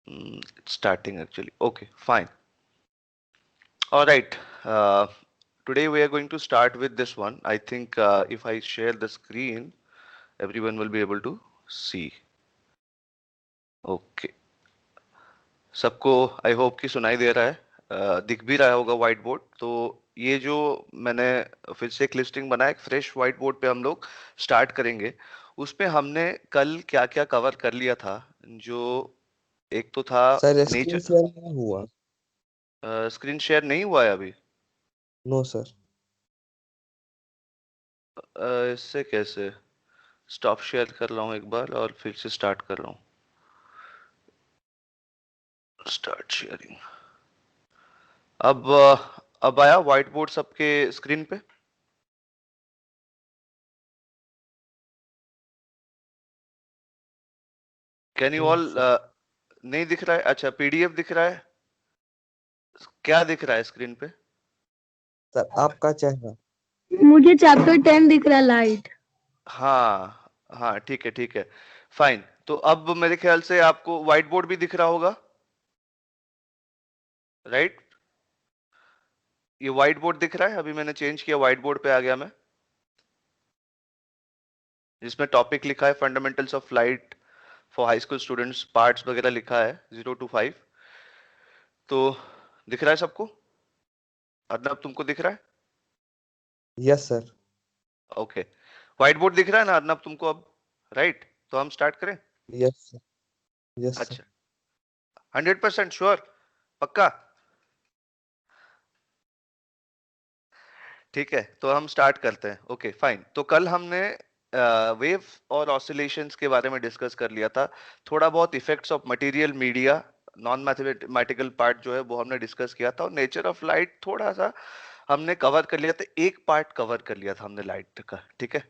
It's starting actually. Okay, fine. All right. Today we are going to start with this one. I think if I share the screen, everyone will be able to see. Okay. सबको I hope कि सुनाई दे रहा है, दिख भी रहा होगा व्हाइट बोर्ड। तो ये जो मैंने फिर से एक लिस्टिंग बनाया, एक फ्रेश व्हाइट बोर्ड पे हम लोग स्टार्ट करेंगे। उसपे हमने कल क्या क्या कवर कर लिया था, जो एक तो था सर स्क्रीन नेचर। शेयर नहीं हुआ। स्क्रीन शेयर नहीं हुआ है अभी। No sir. इससे कैसे? स्टॉप शेयर कर रहा हूँ एक बार और फिर से स्टार्ट कर रहा हूँ। Start sharing. अब आया व्हाइट बोर्ड सबके स्क्रीन पे? Can you know all? Sir. नहीं दिख रहा है? अच्छा, पीडीएफ दिख रहा है। क्या दिख रहा है स्क्रीन पे? सर आपका चेहरा। मुझे चैप्टर 10 दिख रहा है, लाइट। हाँ हाँ, ठीक है ठीक है, फाइन। तो अब मेरे ख्याल से आपको व्हाइट बोर्ड भी दिख रहा होगा, राइट? ये व्हाइट बोर्ड दिख रहा है, अभी मैंने चेंज किया, व्हाइट बोर्ड पे आ गया मैं, जिसमें टॉपिक लिखा है fundamentals of light for high school students, parts वगैरह लिखा है 0 to 5। तो दिख रहा है सबको? अर्नब तुमको दिख रहा है? Yes sir. Okay, white board दिख रहा है ना अर्नब तुमको अब? राइट, तो हम स्टार्ट करें? Yes sir. Yes sir. अच्छा, 100% श्योर? पक्का? ठीक है, तो हम स्टार्ट करते हैं। Okay fine. तो कल हमने वेव और ऑसिलेशंस के बारे में डिस्कस कर लिया था। थोड़ा बहुत effects of material media, non mathematical part जो है वो हमने डिस्कस किया था, और नेचर ऑफ लाइट थोड़ा सा हमने कवर कर लिया था। एक पार्ट कवर कर लिया था हमने लाइट का, ठीक है।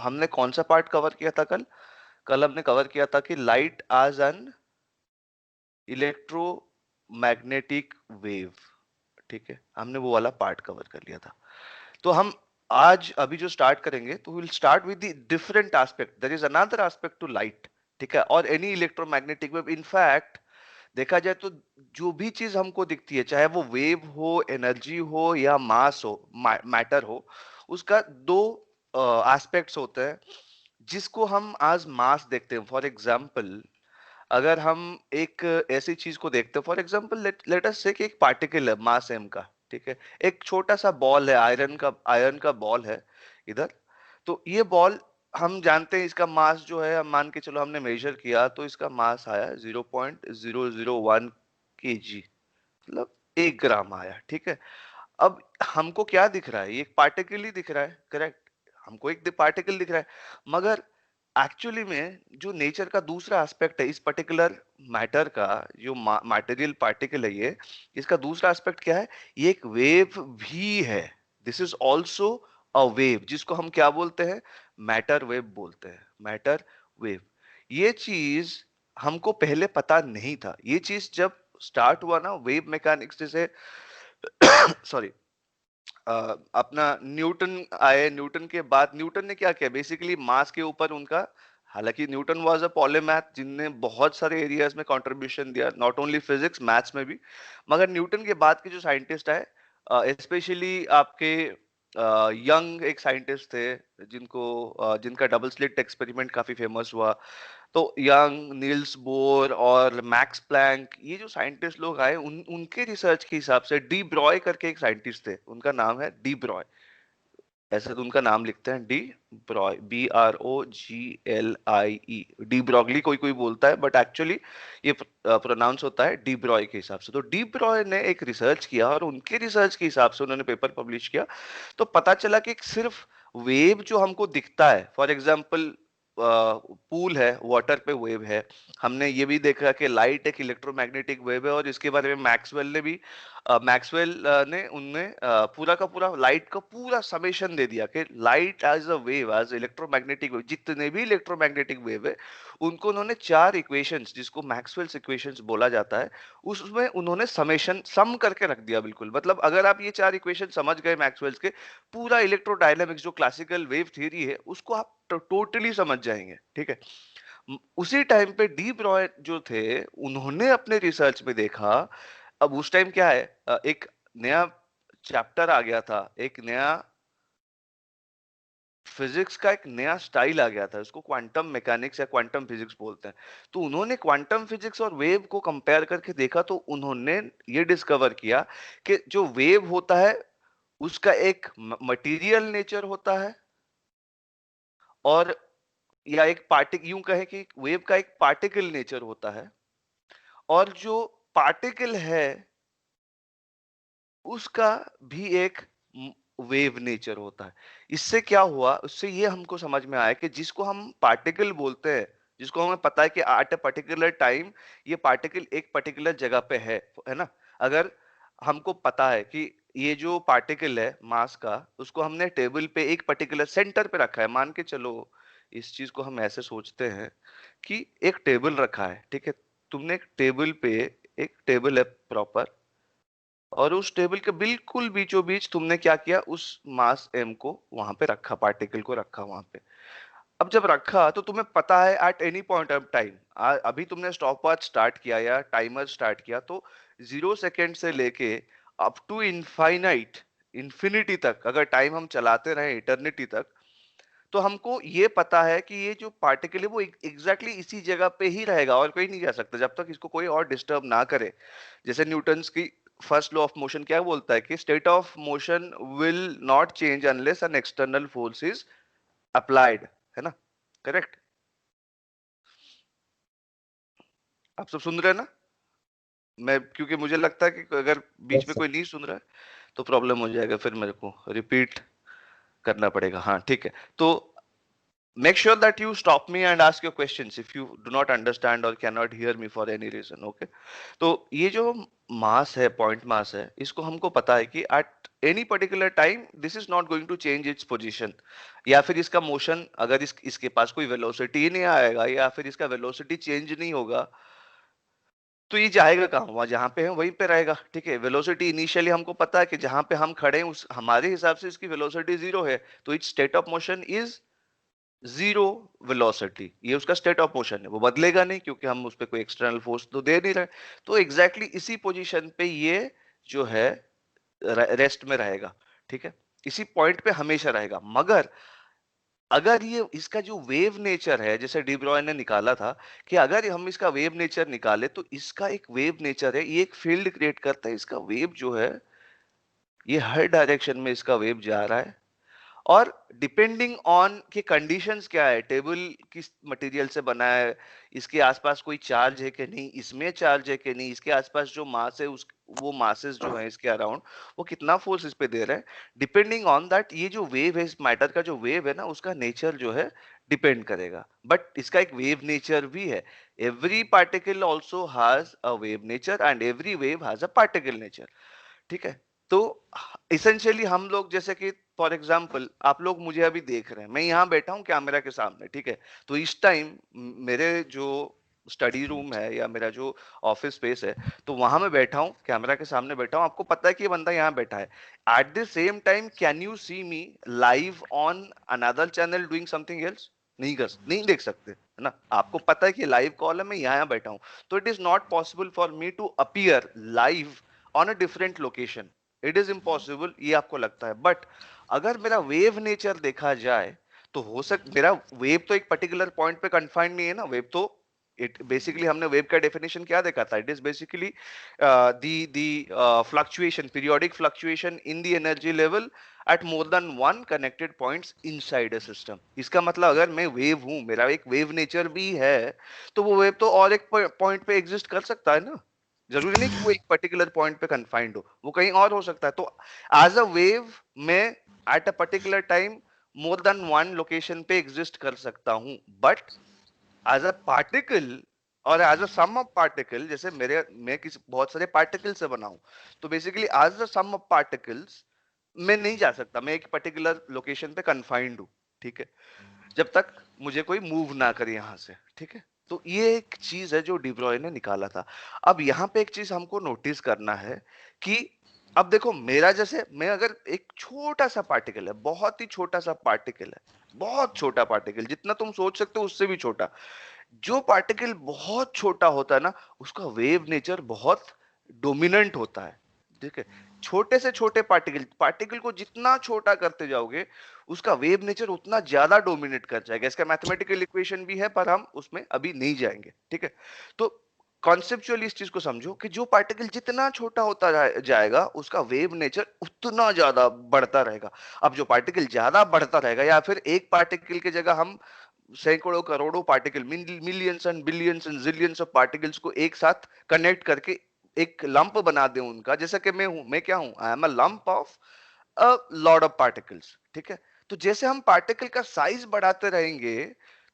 हमने कौन सा पार्ट कवर किया था कल? कल हमने कवर किया था कि light as an electromagnetic wave, ठीक है। हमने वो वाला पार्ट कवर कर लिया था। तो हम आज अभी जो स्टार्ट करेंगे, तो will start with the different aspect. There is another aspect to light, ठीक है, और एनी इलेक्ट्रोमैग्नेटिक वेव। इनफैक्ट देखा जाए तो जो भी चीज हमको दिखती है, चाहे वो वेव हो, एनर्जी हो, या मास हो, मैटर हो, उसका दो एस्पेक्ट्स होते हैं जिसको हम आज मास देखते हैं। फॉर एग्जाम्पल, अगर हम एक ऐसी चीज को देखते हैं, फॉर एग्जाम्पल लेट अस से कि एक पार्टिकल है मास एम का, ठीक है। एक छोटा सा बॉल है, आयरन का बॉल है इधर। तो ये बॉल, हम जानते हैं इसका मास जो है, हम मान के चलो हमने मेजर किया तो इसका मास आया 0.001 kg, मतलब 1 ग्राम आया, ठीक है। अब हमको क्या दिख रहा है? ये एक पार्टिकल ही दिख रहा है, करेक्ट। हमको एक पार्टिकल दिख रहा है, मगर एक्चुअली में जो नेचर का दूसरा एस्पेक्ट है इस पर्टिकुलर मैटर का, जो मटेरियल पार्टिकल है ये, इसका दूसरा एस्पेक्ट क्या है? ये एक वेव भी है। This is also a wave, जिसको हम क्या बोलते हैं? मैटर वेव बोलते हैं, मैटर वेव। ये चीज हमको पहले पता नहीं था। ये चीज जब स्टार्ट हुआ ना वेव मैकेनिक्स, जैसे सॉरी, अपना न्यूटन आए, न्यूटन के बाद न्यूटन ने क्या किया बेसिकली मास के ऊपर उनका, हालांकि न्यूटन वाज अ पॉलीमैथ जिनने बहुत सारे एरियाज में कंट्रीब्यूशन दिया, नॉट ओनली फिजिक्स, मैथ्स में भी। मगर न्यूटन के बाद के जो साइंटिस्ट आए, स्पेशली आपके यंग एक साइंटिस्ट थे, जिनका डबल स्लिट एक्सपेरिमेंट काफी फेमस हुआ। तो यंग, नील्स बोर और मैक्स प्लैंक, ये जो साइंटिस्ट लोग आए, उनके रिसर्च के हिसाब से, डी ब्रॉय करके एक साइंटिस्ट थे, उनका नाम है डी ब्रॉय, ऐसे तो उनका नाम लिखते हैं D Broglie, BROGLIE। De Broglie कोई कोई बोलता है, बट एक्चुअली ये प्रोनाउंस होता है डी ब्रॉय के हिसाब से। तो डी ब्रॉय ने एक रिसर्च किया, और उनके रिसर्च के हिसाब से उन्होंने पेपर पब्लिश किया। तो पता चला कि सिर्फ वेव जो हमको दिखता है, फॉर एग्जाम्पल पूल है, वाटर पे वेव है। हमने ये भी देखा कि लाइट एक इलेक्ट्रोमैग्नेटिक वेव है, और इसके बारे में मैक्सवेल ने उनने पूरा का पूरा लाइट का पूरा समेशन दे दिया कि light as a wave, as electromagnetic wave, जितने भी इलेक्ट्रोमैग्नेटिक वेव है उनको उन्होंने 4 इक्वेशंस, जिसको मैक्सवेल्स इक्वेशंस बोला जाता है, उसमें उन्होंने समेशन सम करके रख दिया बिल्कुल। मतलब अगर आप ये 4 इक्वेशन समझ गए मैक्सवेल्स के, पूरा इलेक्ट्रोडायनेमिक्स जो क्लासिकल वेव थ्योरी है उसको आप टोटली समझ जाएंगे, ठीक है। उसी टाइम पे डी ब्रॉय जो थे उन्होंने अपने रिसर्च में देखा, अब उस टाइम क्या है, एक नया चैप्टर आ गया था, एक नया फिजिक्स का एक नया स्टाइल आ गया था, इसको क्वांटम मैकेनिक्स या क्वांटम फिजिक्स बोलते हैं। तो उन्होंने क्वांटम फिजिक्स और वेव को कंपेयर करके देखा, तो उन्होंने ये डिस्कवर किया कि जो वेव होता है उसका एक मटेरियल नेचर होता है, और या एक पार्टिकल, यूं कहें कि वेव का एक पार्टिकल नेचर होता है, और जो पार्टिकल है उसका भी एक वेव नेचर होता है। इससे क्या हुआ, उससे ये हमको समझ में आया कि जिसको हम पार्टिकल बोलते हैं, जिसको हमें पता है कि एट अ पर्टिकुलर टाइम ये पार्टिकल एक पर्टिकुलर जगह पे है ना। अगर हमको पता है कि ये जो पार्टिकल है मास का, उसको हमने टेबल पे एक पर्टिकुलर सेंटर पे रखा है, मान के चलो इस चीज को हम ऐसे सोचते हैं कि एक टेबल रखा है, ठीक है। तुमने एक टेबल पे, एक टेबल है प्रॉपर, और उस टेबल के बिल्कुल बीचों बीच तुमने क्या किया, उस मास एम को वहां पे रखा, पार्टिकल को रखा वहां पे। अब जब रखा तो तुम्हें पता है at any point of time, अभी तुमने स्टॉप वॉच स्टार्ट किया या टाइमर स्टार्ट किया, तो 0 सेकेंड से लेके अप टू इनफाइनाइट, इन्फिनिटी तक अगर टाइम हम चलाते रहे, इटर्निटी तक, तो हमको ये पता है कि ये जो पार्टिकल है वो एग्जैक्टली इसी जगह पे ही रहेगा और कोई नहीं जा सकता जब तक इसको कोई और डिस्टर्ब ना करे। जैसे न्यूटन्स की फर्स्ट लॉ ऑफ मोशन क्या बोलता है कि state of motion will not change unless an external force is applied, है ना, करेक्ट। आप सब सुन रहे हैं ना? मैं, क्योंकि मुझे लगता है कि अगर बीच यस में सर। कोई नहीं सुन रहा है तो प्रॉब्लम हो जाएगा, फिर मेरे को रिपीट करना पड़ेगा। हाँ ठीक है, तो make sure that you stop me and ask your questions if you do not understand or cannot hear me for any reason, okay? तो ये जो मास है, पॉइंट मास है, इसको हमको पता है कि at any particular time this is not going to change its position, या फिर इसका मोशन, अगर इसके पास कोई वेलोसिटी ही नहीं आएगा या फिर इसका वेलोसिटी चेंज नहीं होगा, तो ये जाएगा कहाँ? वहां जहां पे है वहीं पे रहेगा, ठीक है। वेलोसिटी इनिशियली हमको पता है कि जहां पे हम खड़े हैं उस हमारे हिसाब से इसकी वेलोसिटी 0 है, तो it's state of motion is zero velocity, ये उसका स्टेट ऑफ मोशन है, वो बदलेगा नहीं क्योंकि हम उस पर कोई एक्सटर्नल फोर्स तो दे नहीं रहे। तो एग्जैक्टली इसी पोजीशन पे ये जो है रेस्ट में रहेगा, ठीक है, इसी पॉइंट पे हमेशा रहेगा। मगर अगर ये इसका जो वेव नेचर है, जैसे डी ब्रॉय ने निकाला था कि अगर हम इसका वेव नेचर निकाले तो इसका एक वेव नेचर है, ये एक फील्ड क्रिएट करता है, इसका वेव जो है ये हर डायरेक्शन में इसका वेव जा रहा है, और डिपेंडिंग ऑन के कंडीशंस क्या है, टेबल किस मटेरियल से बना है, इसके आसपास कोई चार्ज है कि नहीं, इसमें चार्ज है कि नहीं, इसके आसपास जो मास है उस वो मासेस जो है इसके अराउंड वो कितना फोर्स इस पे दे रहे हैं, डिपेंडिंग ऑन दैट ये जो वेव है, इस मैटर का जो वेव है ना, उसका नेचर जो है डिपेंड करेगा। बट इसका एक वेव नेचर भी है। Every particle also has a wave nature and every wave has a particle nature, ठीक है। तो इसेंशियली हम लोग, जैसे कि फॉर एग्जांपल आप लोग मुझे अभी देख रहे हैं, मैं यहाँ बैठा हूँ कैमरा के सामने, ठीक है। तो इस टाइम मेरे जो स्टडी रूम है या मेरा जो ऑफिस स्पेस है, तो वहां मैं बैठा हूँ, कैमरा के सामने बैठा हूँ, आपको पता है कि ये बंदा यहाँ बैठा है। At the same time can you see me live on another channel doing something else? नहीं देख सकते, है ना। आपको पता है कि लाइव कॉल है, मैं यहाँ बैठा हूँ, तो it is not possible for me to appear live on a different location, it is impossible, ये आपको लगता है। बट अगर मेरा वेव नेचर देखा जाए तो हो मेरा वेव तो एक पर्टिकुलर पॉइंट पे कन्फाइंड नहीं है ना, वेव तो इट बेसिकली, हमने वेव का डेफिनेशन क्या देखा था, it is basically the fluctuation, periodic fluctuation in the energy level at more than one connected points inside a system. इसका मतलब अगर मैं वेव हूं, मेरा एक वेव नेचर भी है, तो वो वेव तो और एक पॉइंट पे एग्जिस्ट कर सकता है ना, जरूरी नहीं कि वो एक पर्टिकुलर पॉइंट पे कन्फाइंड हो, वो कहीं और हो सकता है। तो एज अ वेव मैं at a particular time more than one location पे एग्जिस्ट कर सकता हूं, बट एज अ पार्टिकल और as a sum of particle, जैसे मैं किसी बहुत सारे पार्टिकल से बना हूं, तो basically as a sum of particles मैं नहीं जा सकता, मैं एक पर्टिकुलर लोकेशन पे कन्फाइंड हूं, ठीक है, जब तक मुझे कोई मूव ना करे यहां से, ठीक है। तो ये एक चीज है जो डिब्रॉय ने निकाला था। अब यहाँ पे एक चीज हमको नोटिस करना है कि अब देखो, मेरा जैसे मैं अगर एक छोटा सा पार्टिकल है, बहुत ही छोटा सा पार्टिकल है, बहुत छोटा पार्टिकल, जितना तुम सोच सकते हो उससे भी छोटा, जो पार्टिकल बहुत छोटा होता है ना, उसका वेव नेचर बहुत डोमिनेंट होता है। ठीक है, छोटे से छोटे पार्टिकल पार्टिकल को जितना छोटा करते जाओगे, उसका वेव नेचर उतना ज्यादा डोमिनेट कर जाएगा। इसका मैथमेटिकल इक्वेशन भी है, पर हम उसमें अभी नहीं जाएंगे। ठीक है, तो कॉन्सेप्चुअली इस चीज को समझो कि जो पार्टिकल जितना छोटा होता जाएगा, उसका वेव नेचर उतना ज्यादा बढ़ता रहेगा। अब जो पार्टिकल ज्यादा बढ़ता रहेगा, या फिर एक पार्टिकल की जगह हम सैकड़ों करोड़ों particle, millions and billions and zillions of particles को एक साथ कनेक्ट करके एक लंप बना दे उनका, जैसा कि मैं क्या हूं, I am a lump of a lot of particles. ठीक है, तो जैसे हम पार्टिकल का साइज बढ़ाते रहेंगे,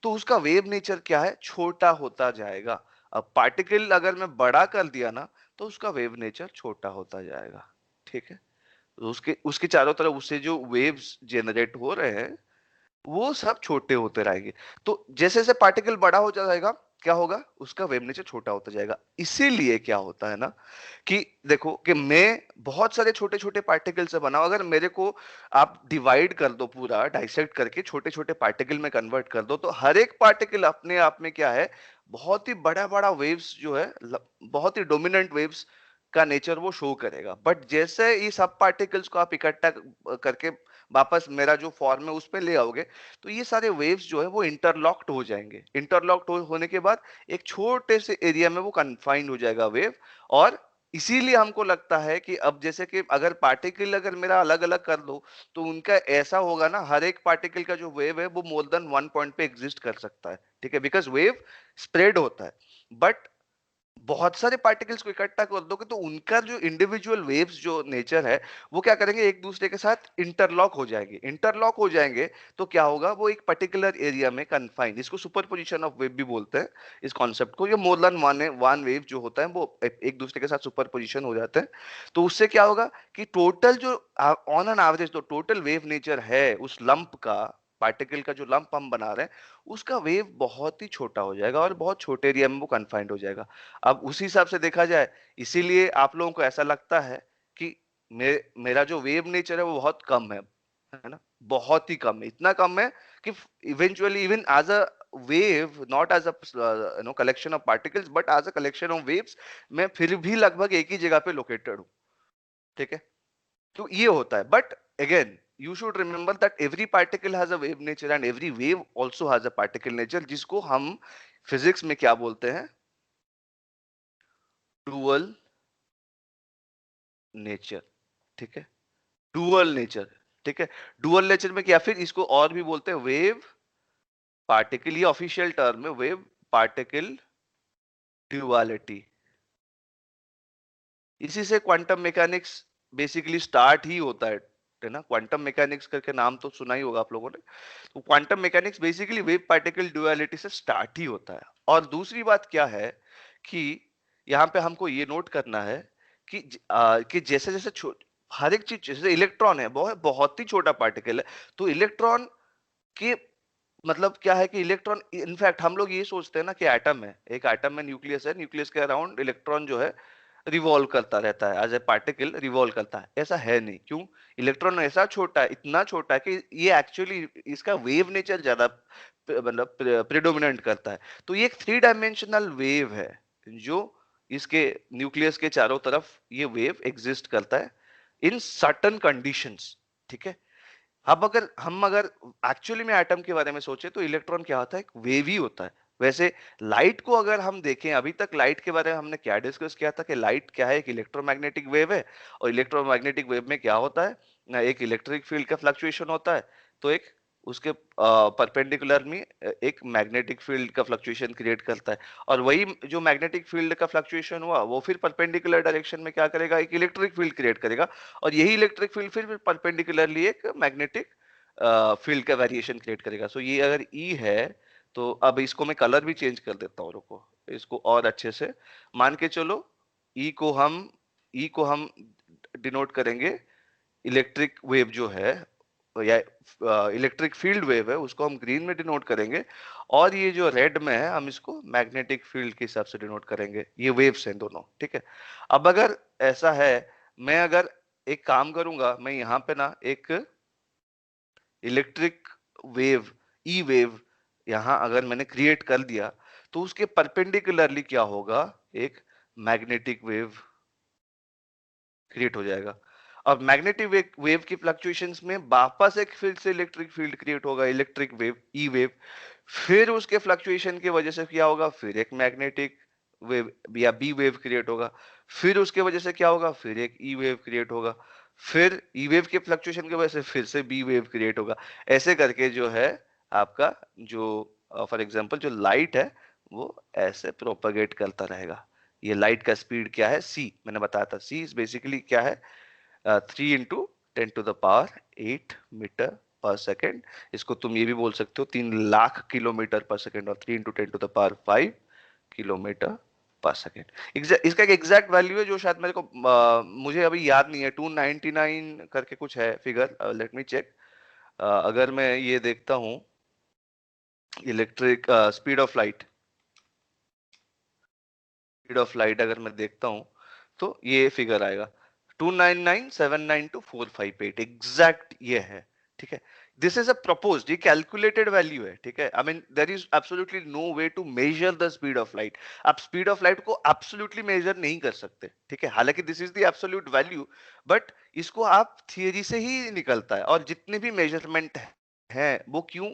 तो उसका वेव नेचर क्या है, छोटा होता जाएगा। अब पार्टिकल अगर मैं बड़ा कर दिया ना, तो उसका वेव नेचर छोटा होता जाएगा। ठीक है, तो उसके उसके चारों तरफ उससे जो वेव्स जनरेट हो रहे हैं, वो सब छोटे होते रहेंगे। तो जैसे जैसे पार्टिकल बड़ा हो जाएगा, क्या होगा, उसका वेव नेचर छोटा होता जाएगा। इसीलिए क्या होता है ना, कि देखो कि मैं बहुत सारे छोटे छोटे पार्टिकल से बना हूं। अगर मेरे को आप डिवाइड कर दो, पूरा डाइसेक्ट करके छोटे छोटे पार्टिकल में कन्वर्ट कर दो, तो हर एक पार्टिकल अपने आप में क्या है, बहुत ही बड़ा बड़ा वेव्स जो है, बहुत ही डोमिनेंट वेव्स का नेचर वो शो करेगा। बट जैसे ये सब पार्टिकल्स को आप इकट्ठा करके वापस मेरा जो फॉर्म है उस पे ले आओगे, तो ये सारे वेव्स जो है वो इंटरलॉक्ड हो जाएंगे। इंटरलॉक्ड होने के बाद एक छोटे से एरिया में वो कन्फाइंड हो जाएगा वेव। और इसीलिए हमको लगता है कि अब जैसे कि अगर पार्टिकल अगर मेरा अलग अलग कर दो, तो उनका ऐसा होगा ना, हर एक पार्टिकल का जो वेव है वो मोर देन वन पॉइंट पे एग्जिस्ट कर सकता है। ठीक है, बिकॉज वेव स्प्रेड होता है। बट बहुत सारे पार्टिकल्स को इकट्ठा कर दोगे, तो उनका जो इंडिविजुअल वेव्स जो नेचर है, वो क्या करेंगे, एक दूसरे के साथ इंटरलॉक हो जाएंगे। इंटरलॉक हो जाएंगे तो क्या होगा, वो एक पर्टिकुलर एरिया में कन्फाइंड, इसको सुपरपोजिशन ऑफ वेव भी बोलते हैं इस कॉन्सेप्ट को। ये मोर देन वन वेव जो होता है, वो एक दूसरे के साथ सुपरपोजिशन हो जाते हैं। तो उससे क्या होगा कि टोटल जो ऑन एन एवरेज जो टोटल वेव नेचर है उस लंप का, पार्टिकल का जो लंप हम बना रहे हैं, उसका वेव बहुत ही छोटा हो जाएगा और बहुत छोटे एरिया में वो कन्फाइंड हो जाएगा। अब उसी हिसाब से देखा जाए, इसीलिए आप लोगों को ऐसा लगता है कि मेरा जो वेव नेचर है वो बहुत कम है ना, बहुत ही कम है, इतना कम है कि eventually even as a wave, not as a collection of particles, but as a collection of waves, मैं फिर भी लगभग एक ही जगह पे लोकेटेड हूँ। ठीक है, तो ये होता है। But again, you should remember that every particle has a wave nature and every wave also has a particle nature, जिसको हम फिजिक्स में क्या बोलते हैं, डुअल नेचर। ठीक है, डुअल नेचर। ठीक है, डुअल नेचर में क्या, फिर इसको और भी बोलते हैं वेव पार्टिकल, ये ऑफिशियल टर्म है, वेव पार्टिकल ड्युअलिटी। इसी से क्वांटम मैकेनिक्स बेसिकली स्टार्ट ही होता है ना। क्वांटम मैकेनिक्स करके नाम तो सुना ही होगा आप लोगों ने। तो quantum mechanics basically wave particle duality से स्टार्ट ही होता है। और दूसरी बात क्या है कि यहाँ पे हमको ये नोट करना है कि कि जैसे जैसे हर एक चीज, जैसे इलेक्ट्रॉन है, बहुत बहुत ही छोटा पार्टिकल है। तो इलेक्ट्रॉन के मतलब क्या है कि इलेक्ट्रॉन, इनफैक्ट हम लोग ये सोचते हैं ना कि एटम है, एक एटम में न्यूक्लियस है, न्यूक्लियस के अराउंड इलेक्ट्रॉन जो है रिवॉल्व करता रहता है, एज ए पार्टिकल रिवॉल्व करता है। ऐसा है नहीं। क्यों? इलेक्ट्रॉन ऐसा छोटा है, इतना छोटा है कि ये एक्चुअली इसका वेव नेचर ज्यादा मतलब प्रिडोमिनेंट करता है। तो ये एक थ्री डायमेंशनल वेव है, जो इसके न्यूक्लियस के चारों तरफ ये वेव एग्जिस्ट करता है इन सर्टन कंडीशंस। ठीक है, अब अगर एक्चुअली में एटम के बारे में सोचे, तो इलेक्ट्रॉन क्या होता है, एक वेव ही होता है। वैसे लाइट को अगर हम देखें, अभी तक लाइट के बारे में हमने क्या डिस्कस किया था कि लाइट क्या है, एक इलेक्ट्रोमैग्नेटिक वेव है। और इलेक्ट्रोमैग्नेटिक वेव में क्या होता है ना, एक इलेक्ट्रिक फील्ड का फ्लक्चुएशन होता है, तो एक उसके परपेंडिकुलर में एक मैग्नेटिक फील्ड का फ्लक्चुएशन क्रिएट करता है। और वही जो मैग्नेटिक फील्ड का फ्लक्चुएशन हुआ, वो फिर परपेंडिकुलर डायरेक्शन में क्या करेगा, एक इलेक्ट्रिक फील्ड क्रिएट करेगा। और यही इलेक्ट्रिक फील्ड फिर परपेंडिकुलरली एक मैग्नेटिक फील्ड का वेरिएशन क्रिएट करेगा। सो ये अगर ई है, तो अब इसको मैं कलर भी चेंज कर देता हूँ, रुको, इसको और अच्छे से मान के चलो। ई को हम डिनोट करेंगे इलेक्ट्रिक वेव जो है, या इलेक्ट्रिक फील्ड वेव है, उसको हम ग्रीन में डिनोट करेंगे। और ये जो रेड में है, हम इसको मैग्नेटिक फील्ड के हिसाब से डिनोट करेंगे। ये वेव्स हैं दोनों। ठीक है, अब अगर ऐसा है, मैं अगर एक काम करूंगा, मैं यहाँ पे ना एक इलेक्ट्रिक वेव, ई वेव, यहां अगर मैंने क्रिएट कर दिया, तो उसके परपेंडिकुलरली क्या होगा, एक मैग्नेटिक वेव क्रिएट हो जाएगा। और मैग्नेटिक वेव की फ्लक्चुएशंस में वापस एक फिर से इलेक्ट्रिक फील्ड क्रिएट होगा, इलेक्ट्रिक वेव, ई वेव। फिर उसके फ्लक्चुएशन की वजह से क्या होगा, फिर एक मैग्नेटिक वेव या बी वेव क्रिएट होगा। फिर उसके वजह से क्या होगा, फिर एक ई वेव क्रिएट होगा। फिर ई वेव के फ्लक्चुएशन की वजह से फिर से बी वेव क्रिएट होगा। ऐसे करके जो है आपका जो फॉर एग्जांपल जो लाइट है वो ऐसे प्रोपेगेट करता रहेगा। ये लाइट का स्पीड क्या है, सी, मैंने बताया था। सी इज बेसिकली क्या है, 3 इंटू 10⁸ मीटर पर सेकेंड। इसको तुम ये भी बोल सकते हो 3 लाख किलोमीटर पर सेकेंड, और 3 इंटू 10⁵ किलोमीटर पर सेकेंड। इसका एक एग्जैक्ट वैल्यू है जो शायद मेरे को मुझे अभी याद नहीं है, 299 करके कुछ है फिगर, लेट मी चेक। अगर मैं ये देखता हूं इलेक्ट्रिक स्पीड ऑफ लाइट अगर मैं देखता हूं तो ये फिगर आएगा 299,792,458 एग्जैक्ट ये है। ठीक है, दिस इज अ प्रपोज्ड, ये कैलकुलेटेड वैल्यू है। ठीक है, I mean there is absolutely no way to measure the speed of light. आप स्पीड ऑफ लाइट को एब्सोल्युटली मेजर नहीं कर सकते। ठीक है, हालांकि this is the absolute value, but इसको आप थियरी से ही निकलता है। और जितने भी मेजरमेंट है वो क्यों,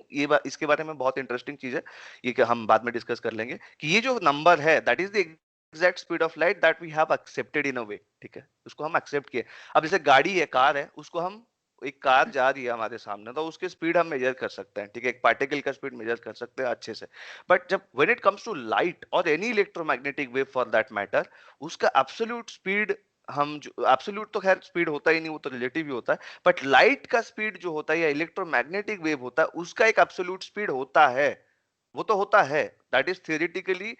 इसके बारे में बहुत इंटरेस्टिंग चीज है, ये कि हम बाद में डिस्कस कर लेंगे कि ये जो नंबर है that is the exact speed of light that we have accepted in a way. ठीक है, उसको हम एक्सेप्ट किए। अब जैसे गाड़ी है, कार है, उसको हम, एक कार जा रही है हमारे सामने तो उसकी स्पीड हम मेजर कर सकते हैं। ठीक है, एक पार्टिकल का स्पीड मेजर कर सकते हैं अच्छे से। बट जब when it comes to light और any electromagnetic wave for that matter, उसका एब्सोल्यूट स्पीड, हम जो एब्सोल्यूट तो खैर स्पीड होता ही नहीं, वो तो रिलेटिव ही होता है। बट लाइट का स्पीड जो होता है या इलेक्ट्रोमैग्नेटिक वेव होता है, उसका एक एब्सोल्यूट स्पीड होता है। वो तो होता है, that is theoretically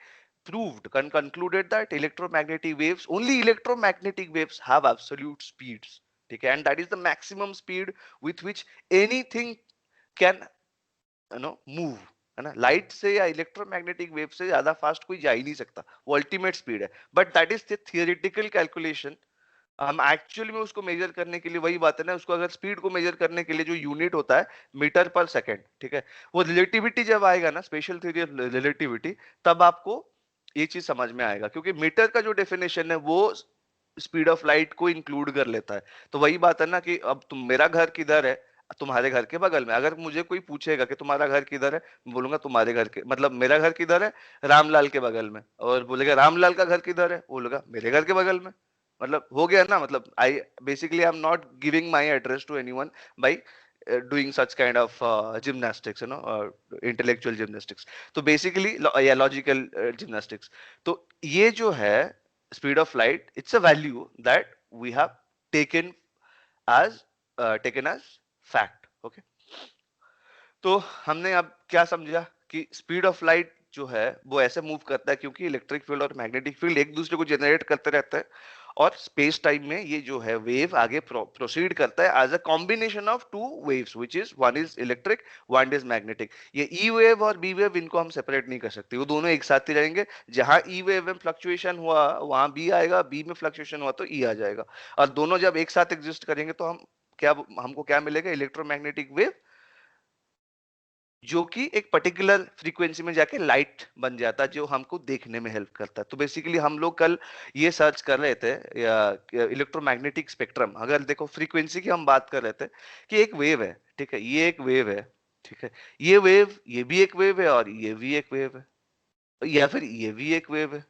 proved and concluded that only electromagnetic waves have absolute speeds. ठीक है, and that is the maximum speed with which anything can move, है ना। लाइट से या इलेक्ट्रोमैग्नेटिक वेव से ज्यादा फास्ट कोई जा ही नहीं सकता, वो अल्टीमेट स्पीड है। But that is the theoretical calculation. हम एक्चुअली में उसको मेजर करने के लिए, वही बात है ना, उसको अगर स्पीड को मेजर करने के लिए जो यूनिट होता है मीटर पर सेकेंड। ठीक है, वो रिलेटिविटी जब आएगा ना, स्पेशल थ्योरी ऑफ रिलेटिविटी, तब आपको ये चीज समझ में आएगा। क्योंकि मीटर का जो डेफिनेशन है वो स्पीड ऑफ लाइट को इंक्लूड कर लेता है। तो वही बात है ना कि अब तुम, मेरा घर किधर है, तुम्हारे घर के बगल में। अगर मुझे कोई पूछेगा कि तुम्हारा घर किधर है, मैं बोलूंगा तुम्हारे घर के, मतलब मेरा घर किधर है, रामलाल के बगल में। और बोलेगा रामलाल का घर किधर है, बोलेगा मेरे घर के बगल में। मतलब हो गया ना, मतलब I basically I am not giving my address to anyone by doing such kind of gymnastics, intellectual gymnastics। तो basically या logical gymnastics। तो ये जो है speed of light, it's a value that we have taken as fact। okay, तो हमने अब क्या समझा कि स्पीड ऑफ लाइट जो है वो ऐसे मूव करता है क्योंकि इलेक्ट्रिक फील्ड और मैग्नेटिक फील्ड एक दूसरे को जनरेट करते रहते हैं। और स्पेस टाइम में ये जो है वेव आगे प्रोसीड करता है as a combination of two waves, which is one is electric, one is magnetic. ये ई वेव और बी वेव, इनको हम सेपरेट नहीं कर सकते, वो दोनों एक साथ ही रहेंगे। जहां ई वेव में फ्लक्चुएशन हुआ वहां बी आएगा, बी में फ्लक्चुएशन हुआ तो ई आ जाएगा। और दोनों जब एक साथ एग्जिस्ट करेंगे तो हमको क्या मिलेगा, इलेक्ट्रोमैग्नेटिक वेव, जो कि एक पर्टिकुलर फ्रीक्वेंसी में जाके लाइट बन जाता है, जो हमको देखने में हेल्प करता है। तो बेसिकली हम लोग कल ये सर्च कर रहे थे या इलेक्ट्रोमैग्नेटिक स्पेक्ट्रम, अगर देखो फ्रीक्वेंसी की हम बात कर रहे थे कि एक वेव है। ठीक है, ये एक वेव है। ठीक है, ये वेव, ये भी एक वेव है, और ये भी एक वेव है, या फिर ये भी एक वेव है।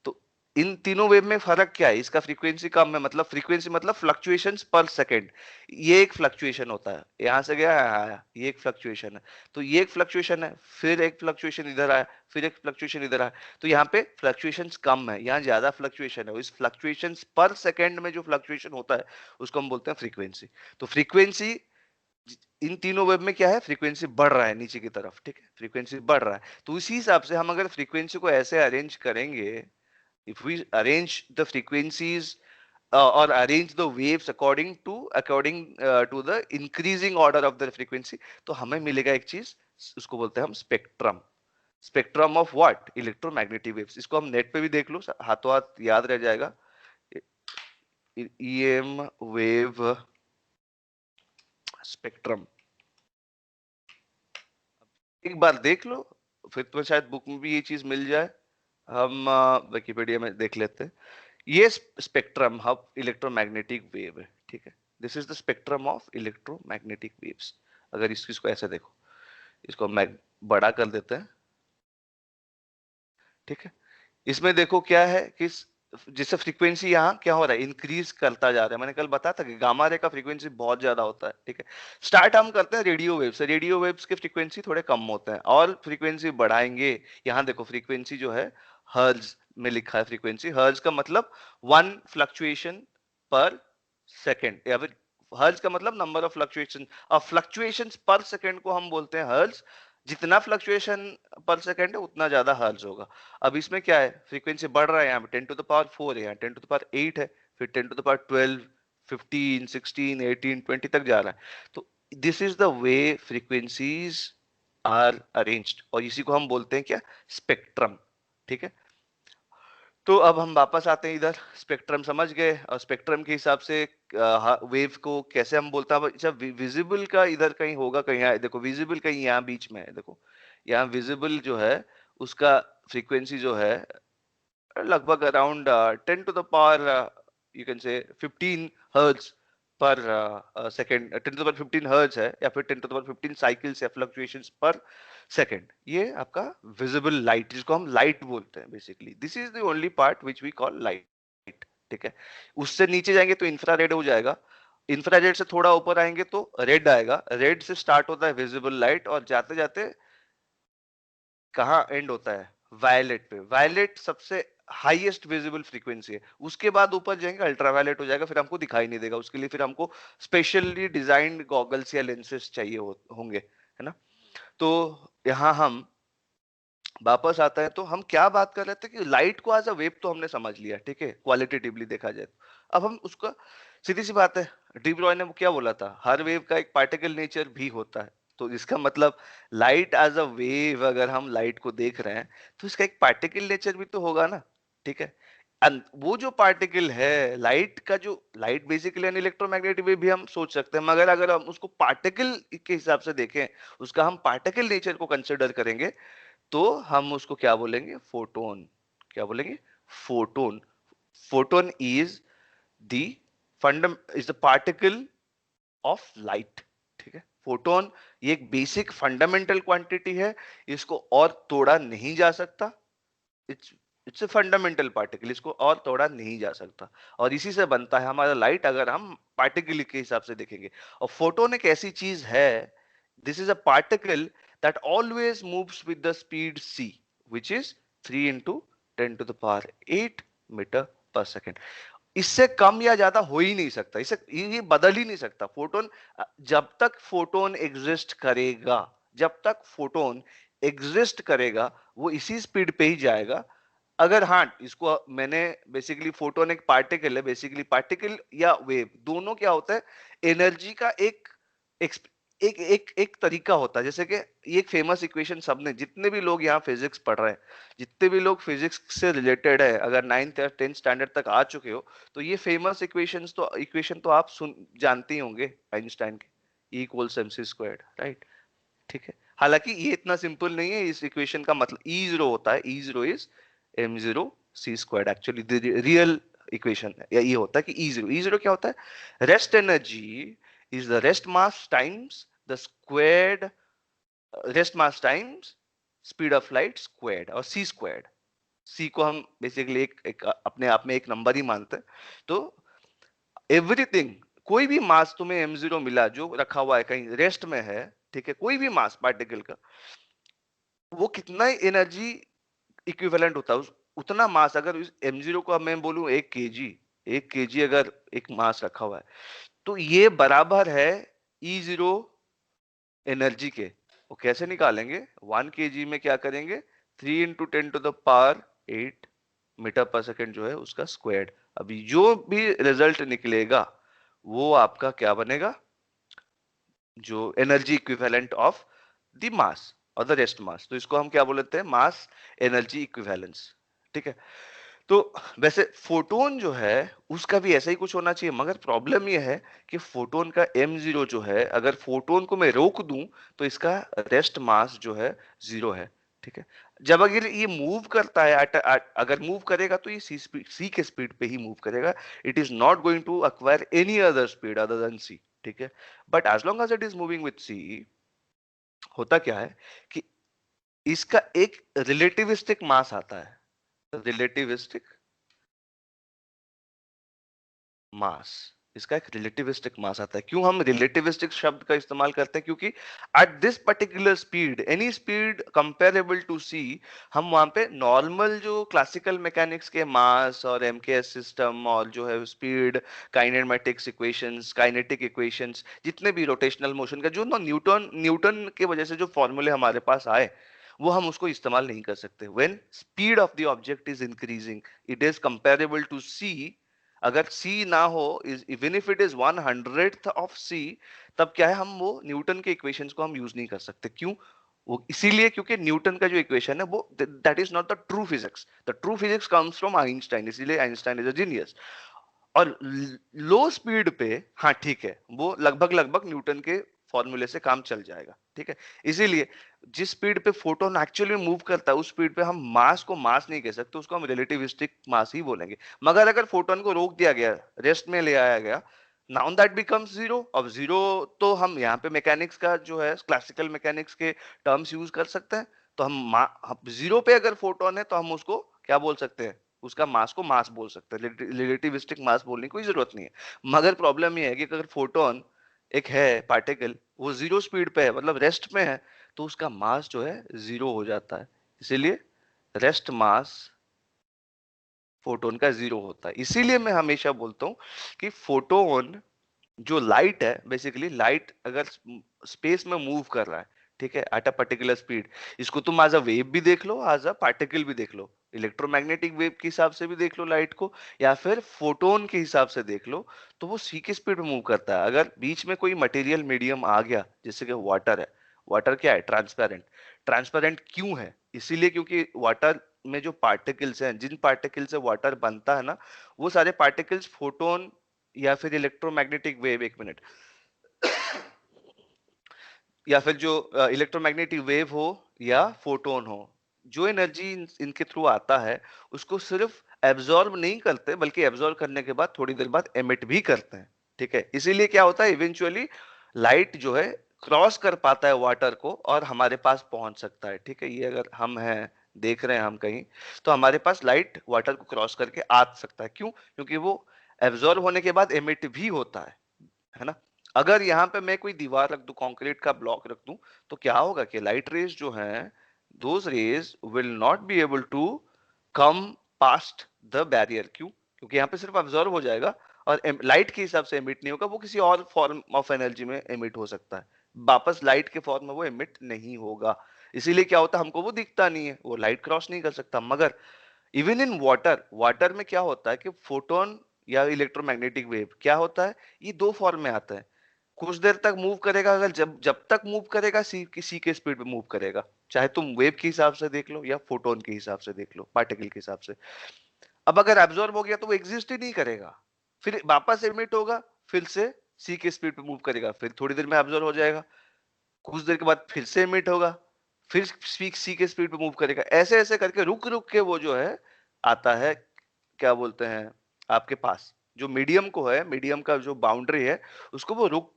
तो इन तीनों वेव में फर्क क्या है, इसका फ्रीक्वेंसी कम है, मतलब फ्रीक्वेंसी मतलब फ्लक्चुएशंस पर सेकंड। ये एक फ्लक्चुएशन होता है, यहां से गया यहाँ आया, ये एक फ्लक्चुएशन है। तो ये एक फ्लक्चुएशन है, फिर एक फ्लक्चुएशन इधर आया, फिर एक फ्लक्चुएशन इधर आया। तो यहाँ पे फ्लक्चुएशंस कम है, यहाँ ज्यादा फ्लक्चुएशन है। इस फ्लक्चुएशंस पर सेकंड में जो फ्लक्चुएशन होता है उसको हम बोलते हैं फ्रीक्वेंसी। तो फ्रीक्वेंसी इन तीनों वेब में क्या है, फ्रीक्वेंसी बढ़ रहा है नीचे की तरफ। ठीक है, फ्रीक्वेंसी बढ़ रहा है। तो उसी हिसाब से हम अगर फ्रीक्वेंसी को ऐसे अरेंज करेंगे, if we arrange the frequencies or arrange the waves according to the increasing order of the frequency, तो हमें मिलेगा एक चीज, उसको बोलते हैं हम spectrum. Spectrum of what, electromagnetic waves. इसको हम नेट पे भी देख लो, हाथों हाथ याद रह जाएगा। ईएम वेव स्पेक्ट्रम, एक बार देख लो, फिर तो शायद बुक में भी ये चीज मिल जाए, हम विकिपीडिया में देख लेते हैं। ये स्पेक्ट्रम ऑफ इलेक्ट्रोमैग्नेटिक वेव है, ठीक है। This is the spectrum of electromagnetic waves. अगर इस चीज को ऐसे देखो, इसको मैं बड़ा कर देते हैं, ठीक है। इसमें देखो क्या है कि जिससे फ्रीक्वेंसी यहाँ क्या हो रहा है, इंक्रीज करता जा रहा है। मैंने कल बताया था कि गामा रे का फ्रीक्वेंसी बहुत ज्यादा होता है, ठीक है। स्टार्ट हम करते हैं रेडियो वेव से। रेडियो वेव्स के फ्रीक्वेंसी थोड़े कम होते हैं और फ्रीक्वेंसी बढ़ाएंगे। यहाँ देखो फ्रीक्वेंसी जो है हर्ट्ज में लिखा है। फ्रीक्वेंसी हर्ट्ज का मतलब 1 फ्लक्चुएशन पर सेकेंड, या फिर हर्ट्ज का मतलब नंबर ऑफ फ्लक्चुएशन, और फ्लक्चुएशंस पर सेकेंड को हम बोलते हैं हर्ट्ज। जितना फ्लक्चुएशन पर सेकेंड है उतना ज्यादा हर्ट्ज होगा। अब इसमें क्या है, फ्रीक्वेंसी बढ़ रहा है, यहाँ पे 10 टू द पावर 4 है, यहाँ 10 टू द पावर 8 है, फिर 10 टू द पावर 12, 15, 16, 18, 20 तक जा रहा है। तो this is the way frequencies are arranged, और इसी को हम बोलते हैं क्या, स्पेक्ट्रम, ठीक है। तो अब हम वापस आते हैं इधर, स्पेक्ट्रम समझ गए, और स्पेक्ट्रम के हिसाब से वेव को कैसे हम बोलते हैं। अच्छा, विजिबल का इधर कहीं होगा, कहीं देखो विजिबल कहीं यहाँ बीच में है, देखो यहाँ विजिबल जो है उसका फ्रीक्वेंसी जो है लगभग around 10 to the power you can say 15 hertz per second. 10 to the power 15 hertz है, या फिर 10 टू द पावर 15 साइकिल्स या फ्लक्चुएशंस पर सेकेंड। ये आपका विजिबल लाइट, जिसको हम लाइट बोलते हैं basically. This is the only part which we call light, ठीक है। उससे नीचे जाएंगे तो इंफ्रारेड हो जाएगा, इंफ्रारेड से थोड़ा ऊपर आएंगे तो रेड आएगा। रेड से स्टार्ट होता है विजिबल लाइट, और जाते जाते कहाँ एंड होता है, वायलेट पे। वायलेट सबसे हाईएस्ट विजिबल फ्रीक्वेंसी है। उसके बाद ऊपर जाएंगे अल्ट्रावायलेट हो जाएगा, फिर हमको दिखाई नहीं देगा। उसके लिए फिर हमको स्पेशली डिजाइंड गॉगल्स या लेंसेज चाहिए होंगे, है ना। तो यहाँ हम वापस आता है, तो हम क्या बात कर रहे थे कि लाइट को एज अ वेव तो हमने समझ लिया, ठीक है, क्वालिटेटिवली देखा जाए तो। अब हम उसका, सीधी सी बात है, डी ब्रॉय ने क्या बोला था, हर वेव का एक पार्टिकल नेचर भी होता है। तो इसका मतलब लाइट एज अ वेव, अगर हम लाइट को देख रहे हैं तो इसका एक पार्टिकल नेचर भी तो होगा ना, ठीक है। वो जो पार्टिकल है लाइट का, जो light basically N electromagnetic wave भी हम सोच सकते हैं, मगर अगर हम उसको पार्टिकल के हिसाब से देखें, उसका हम पार्टिकल नेचर को कंसिडर करेंगे, तो हम उसको क्या बोलेंगे, फोटोन। क्या बोलेंगे, photon. Photon is the is the particle of light, ठीक है। फोटोन ये एक बेसिक फंडामेंटल क्वांटिटी है, इसको और तोड़ा नहीं जा सकता। It's it's a fundamental particle, इसको और तोड़ा नहीं जा सकता, और इसी से बनता है हमारा लाइट, अगर हम पार्टिकल के हिसाब से देखेंगे। और फोटोन एक ऐसी चीज है, this is a particle that always moves with the speed c, which is 3 into 10 to the power 8 metre पर सेकेंड। इससे कम या ज्यादा हो ही नहीं सकता, इसे ये बदल ही नहीं सकता। फोटोन, जब तक फोटोन एग्जिस्ट करेगा, जब तक फोटोन एग्जिस्ट करेगा, वो इसी स्पीड पे ही जाएगा। अगर हाँ, इसको मैंने बेसिकली, फोटोन एक पार्टिकल है, बेसिकली पार्टिकल या वेव दोनों क्या होता है, एनर्जी का एक एक एक एक तरीका होता है। जैसे कि ये एक फेमस इक्वेशन, सबने, जितने भी लोग यहाँ फिजिक्स पढ़ रहे हैं, जितने भी लोग फिजिक्स से रिलेटेड है, अगर 9th या 10th स्टैंडर्ड तक आ चुके हो, तो ये फेमस इक्वेशन तो आप जानते ही होंगे, आइंस्टाइन के, E equals mc squared, right, ठीक है। हालांकि ये इतना सिंपल नहीं है। इस इक्वेशन का मतलब E0 होता है, E0 is m0 c squared. Actually real equation ये होता है कि E0 क्या होता है, rest energy is the rest mass times the squared rest mass times speed of light squared, और c squared। c को हम बेसिकली एक अपने आप में एक नंबर ही मानते हैं। तो एवरीथिंग, कोई भी मास तुम्हें m0 मिला जो रखा हुआ है कहीं रेस्ट में है, ठीक है, कोई भी मास पार्टिकल का, वो कितना एनर्जी इक्विवेलेंट होता है, उतना मास। अगर इस m0 को मैं बोलूं 1 kg अगर एक मास रखा हुआ है, तो ये बराबर है E0 एनर्जी के। वो कैसे निकालेंगे, 1 kg में क्या करेंगे, 3 into 10 to the power 8 metre पर सेकेंड जो है उसका स्क्वायर्ड। अभी जो भी रिजल्ट निकलेगा वो आपका क्या बनेगा, जो energy equivalent of the mass और द रेस्ट मास। तो इसको हम क्या बोलते हैं, मास एनर्जी इक्विवेलेंस, ठीक है। तो वैसे फोटोन जो है उसका भी ऐसा ही कुछ होना चाहिए, मगर प्रॉब्लम ये है कि फोटोन का m0 जो है, अगर फोटोन को मैं रोक दूं तो इसका रेस्ट मास जो है 0 है, ठीक है। जब अगर ये मूव करता है अगर मूव करेगा तो ये सी के स्पीड पे ही मूव करेगा। It is not going to acquire any other speed other than C, ठीक है। But as long as it is moving with C, होता क्या है कि इसका एक रिलेटिविस्टिक मास आता है, रिलेटिविस्टिक मास। इसका एक रिलेटिविस्टिक मास आता है। क्यों हम रिलेटिविस्टिक शब्द का इस्तेमाल करते हैं? क्योंकि at this particular speed, any speed comparable to c, हम वहां पे नॉर्मल जो क्लासिकल मैकेनिक्स के मास और एमकेएस सिस्टम और जो है speed, kinematics equations, kinetic equations, जितने भी रोटेशनल मोशन का जो न्यूटन न्यूटन की वजह से जो फॉर्मूले हमारे पास आए, वो हम उसको इस्तेमाल नहीं कर सकते। When speed of the object is increasing, it is comparable to c. अगर c ना हो, even if it is 100th of c, तब क्या है, हम वो न्यूटन के इक्वेशंस को हम यूज नहीं कर सकते। क्यों? वो इसीलिए क्योंकि न्यूटन का जो इक्वेशन है वो that is not the true physics. The true physics comes from Einstein, इसीलिए आइंस्टाइन इज अ जीनियस। और लो स्पीड पे, हाँ ठीक है, वो लगभग लगभग न्यूटन के फॉर्मूले से काम चल जाएगा, ठीक है। इसीलिए जिस स्पीड पे फोटोन एक्चुअली मूव करता है, उस स्पीड पे हम मास को मास नहीं कह सकते, उसको हम रिलेटिविस्टिक मास ही बोलेंगे। मगर अगर फोटोन को रोक दिया गया, रेस्ट में ले आया गया, नाउ दैट बिकम्स जीरो। अब जीरो, तो हम यहाँ पे मैकेनिक्स का जो है क्लासिकल मैकेनिक्स के टर्म्स यूज कर सकते हैं। तो हम जीरो पे अगर फोटोन है तो हम उसको क्या बोल सकते हैं? उसका मास को मास बोल सकते हैं, रिलेटिविस्टिक मास बोलने की कोई जरूरत नहीं है। मगर प्रॉब्लम ये है कि अगर फोटोन एक है पार्टिकल, वो जीरो स्पीड पे है, मतलब रेस्ट में है, तो उसका मास जो है जीरो हो जाता है। इसीलिए रेस्ट मास फोटोन का जीरो होता है। इसीलिए मैं हमेशा बोलता हूं कि फोटोन जो लाइट है, बेसिकली लाइट अगर स्पेस में मूव कर रहा है, ठीक है, एट अ पर्टिकुलर स्पीड, इसको तुम एज अ वेव भी देख लो, एज अ पार्टिकल भी देख लो, इलेक्ट्रोमैग्नेटिक वेव के हिसाब से भी देख लो लाइट को, या फिर फोटोन के हिसाब से देख लो, तो वो सी की स्पीड में मूव करता है। अगर बीच में कोई मटेरियल मीडियम आ गया, जैसे कि वाटर है, वाटर क्या है? ट्रांसपेरेंट। ट्रांसपेरेंट क्यों है? इसीलिए क्योंकि वाटर में जो पार्टिकल्स हैं, जिन पार्टिकल से वाटर बनता है ना, वो सारे पार्टिकल्स फोटोन या फिर इलेक्ट्रोमैग्नेटिक वेव, एक मिनट, या फिर जो इलेक्ट्रोमैग्नेटिक वेव हो या फोटोन हो, जो एनर्जी इनके थ्रू आता है, उसको सिर्फ एब्जॉर्ब नहीं करते, बल्कि एब्जॉर्ब करने के बाद थोड़ी देर बाद एमिट भी करते हैं, ठीक है। इसीलिए क्या होता है, इवेंचुअली लाइट जो है क्रॉस कर पाता है वाटर को और हमारे पास पहुंच सकता है, ठीक है। ये अगर हम हैं, देख रहे हैं हम कहीं, तो हमारे पास लाइट वाटर को क्रॉस करके आ सकता है। क्यों? क्योंकि वो एब्जॉर्ब होने के बाद एमिट भी होता है ना। अगर यहाँ पे मैं कोई दीवार रख दूं, कंक्रीट का ब्लॉक रख दूं, तो क्या होगा कि लाइट रेज जो हैं, those rays will not be able to come past the barrier. क्यों? क्योंकि यहाँ पे सिर्फ अब्जॉर्ब हो जाएगा और लाइट के हिसाब से एमिट नहीं होगा, वो किसी और फॉर्म ऑफ एनर्जी में एमिट हो सकता है, वापस लाइट के फॉर्म में वो एमिट नहीं होगा। इसीलिए क्या होता है, हमको वो दिखता नहीं है, वो लाइट क्रॉस नहीं कर सकता। मगर इवन इन वाटर, वाटर में क्या होता है कि फोटोन या इलेक्ट्रोमैग्नेटिक वेव क्या होता है, ये दो फॉर्म में आता है। कुछ देर तक मूव करेगा, अगर जब जब तक मूव करेगा सी के स्पीड पे मूव करेगा, चाहे तुम वेव के हिसाब से देख लो या फोटोन के हिसाब से देख लो, पार्टिकल के हिसाब से। अब अगर एब्जॉर्ब हो गया तो वो एग्जिस्ट ही नहीं करेगा, फिर वापस एमिट होगा, फिर से सी के स्पीड पे मूव करेगा, फिर थोड़ी देर में एब्जॉर्ब हो जाएगा, कुछ देर के बाद फिर से एमिट होगा, फिर सी के स्पीड पे मूव करेगा। ऐसे ऐसे करके रुक रुक के वो जो है आता है, क्या बोलते हैं, आपके पास जो मीडियम को है, मीडियम का जो बाउंड्री है, उसको वो रुक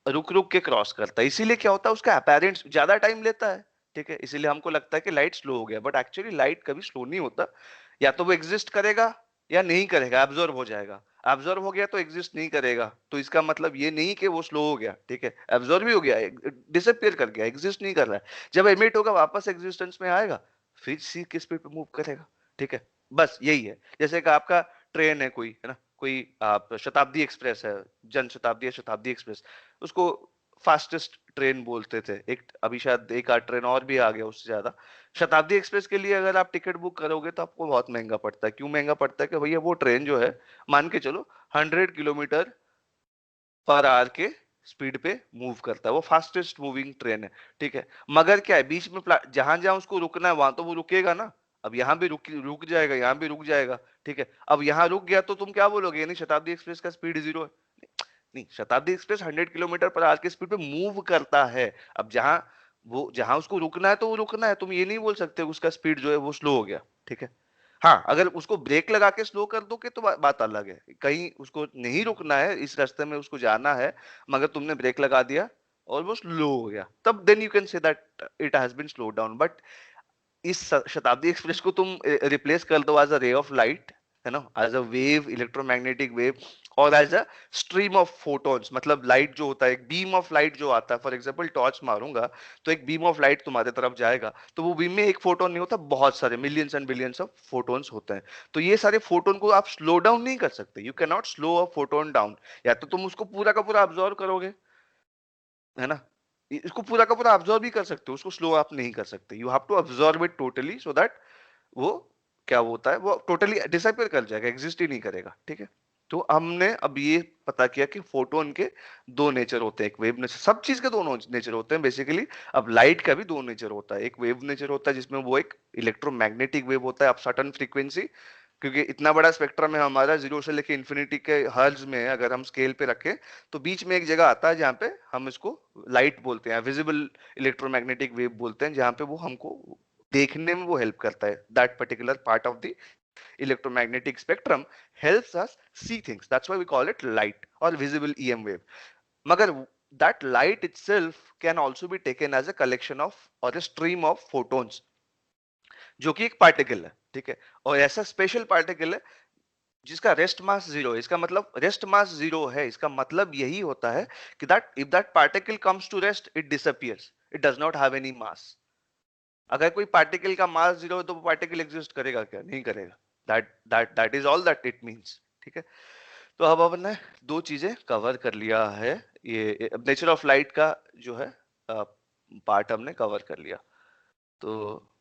रुक रुक के क्रॉस करता है। इसीलिए क्या होता है, उसका अपैरेंट ज्यादा टाइम लेता है, ठीक है। इसीलिए हमको लगता है कि लाइट स्लो हो गया, बट एक्चुअली लाइट कभी स्लो नहीं होता। या तो वो एग्जिस्ट करेगा या नहीं करेगा, एब्जॉर्ब हो जाएगा। एब्जॉर्ब हो गया तो एग्जिस्ट नहीं करेगा, तो इसका मतलब ये नहीं कि वो स्लो हो गया, ठीक है। एब्जॉर्ब भी हो गया, डिसअपियर कर गया, एग्जिस्ट नहीं कर रहा है। जब एमिट होगा वापस एग्जिस्टेंस में आएगा, फिर सी की स्पीड पे मूव करेगा, ठीक है। बस यही है। जैसे कि आपका ट्रेन है कोई, है ना, कोई आप शताब्दी एक्सप्रेस है, जन शताब्दी या शताब्दी एक्सप्रेस, उसको फास्टेस्ट ट्रेन बोलते थे। एक अभी शायद एक आध ट्रेन और भी आ गया उससे ज्यादा। शताब्दी एक्सप्रेस के लिए अगर आप टिकट बुक करोगे तो आपको बहुत महंगा पड़ता है। क्यों महंगा पड़ता है? कि भैया वो ट्रेन जो है, मान के चलो 100 किलोमीटर पर आवर के स्पीड पे मूव करता है, वो फास्टेस्ट मूविंग ट्रेन है, ठीक है। मगर क्या है, बीच में जहां जहां उसको रुकना है वहां तो वो रुकेगा ना। अब यहाँ भी रुक जाएगा, यहाँ भी रुक जाएगा, ठीक है। अब यहाँ रुक गया तो तुम क्या बोलोगे, यानी शताब्दी एक्सप्रेस का स्पीड जीरो है? नहीं, शताब्दी एक्सप्रेस 100 किलोमीटर पर आवर की स्पीड पे मूव करता है। अब जहां वो जहां उसको रुकना है तो वो रुकना है, तुम ये नहीं बोल सकते उसका स्पीड जो है वो स्लो हो गया, ठीक है। हाँ, अगर उसको ब्रेक लगा के स्लो कर दोगे तो बात अलग है, कहीं उसको नहीं रुकना है, इस रास्ते में उसको जाना है, मगर तुमने ब्रेक लगा दिया और वो स्लो हो गया, तब then you can say that it has been slow down. But इस शताब्दी एक्सप्रेस को तुम रिप्लेस कर दो as a ray of light, है ना, as a wave, electromagnetic wave, और as a stream of photons, मतलब लाइट जो होता है, एक बीम ऑफ लाइट जो आता है, फॉर एग्जांपल टॉर्च मारूंगा तो एक बीम ऑफ लाइट तुम्हारे तरफ जाएगा, तो वो बीम में एक फोटोन नहीं होता, बहुत सारे millions and billions of photons होते हैं। तो ये सारे फोटोन को आप स्लो डाउन नहीं कर सकते, you can not slow a photon down. या तो तुम उसको पूरा का पूरा अब्सॉर्ब करोगे, है ना, इसको पूरा का पूरा अब्सॉर्ब भी कर सकते हो, उसको स्लो आप नहीं कर सकते, you have to absorb it totally so that वो क्या होता है, वो टोटली डिसअपियर कर जाएगा, एग्जिस्ट ही नहीं करेगा, ठीक है। तो हमने अब ये पता किया कि फोटोन के दो नेचर होते हैं, एक वेव नेचर, सब चीज के दोनों नेचर होते हैं बेसिकली। अब लाइट का भी दो नेचर होता है, एक वेव नेचर होता है जिसमें वो एक इलेक्ट्रोमैग्नेटिक वेव होता है ऑफ सर्टेन फ्रीक्वेंसी, क्योंकि इतना बड़ा स्पेक्ट्रम है हमारा, जीरो से लेके इन्फिनिटी के हर्ट्ज में है, अगर हम स्केल पे रखें तो बीच में एक जगह आता है जहाँ पे हम इसको लाइट बोलते हैं, विजिबल इलेक्ट्रोमैग्नेटिक वेव बोलते हैं, जहाँ पे वो हमको देखने में वो हेल्प करता है, that particular part of the electromagnetic spectrum helps us see things, that's why we call it light or visible EM wave. मगर that light itself can also be taken as a collection of or a stream of photons, जो कि एक particle है, ठीक है। और ऐसा special particle है जिसका रेस्ट मास जीरो है, इसका मतलब रेस्ट मास जीरो है, इसका मतलब यही होता है कि that if that particle comes to rest it disappears, it does not have any mass. अगर कोई पार्टिकल का मास जीरो है तो वो पार्टिकल एग्जिस्ट करेगा क्या, नहीं करेगा, that is all that it means, ठीक है। तो अब हमने दो चीजें कवर कर लिया है, ये नेचर ऑफ लाइट का जो है पार्ट हमने कवर कर लिया। तो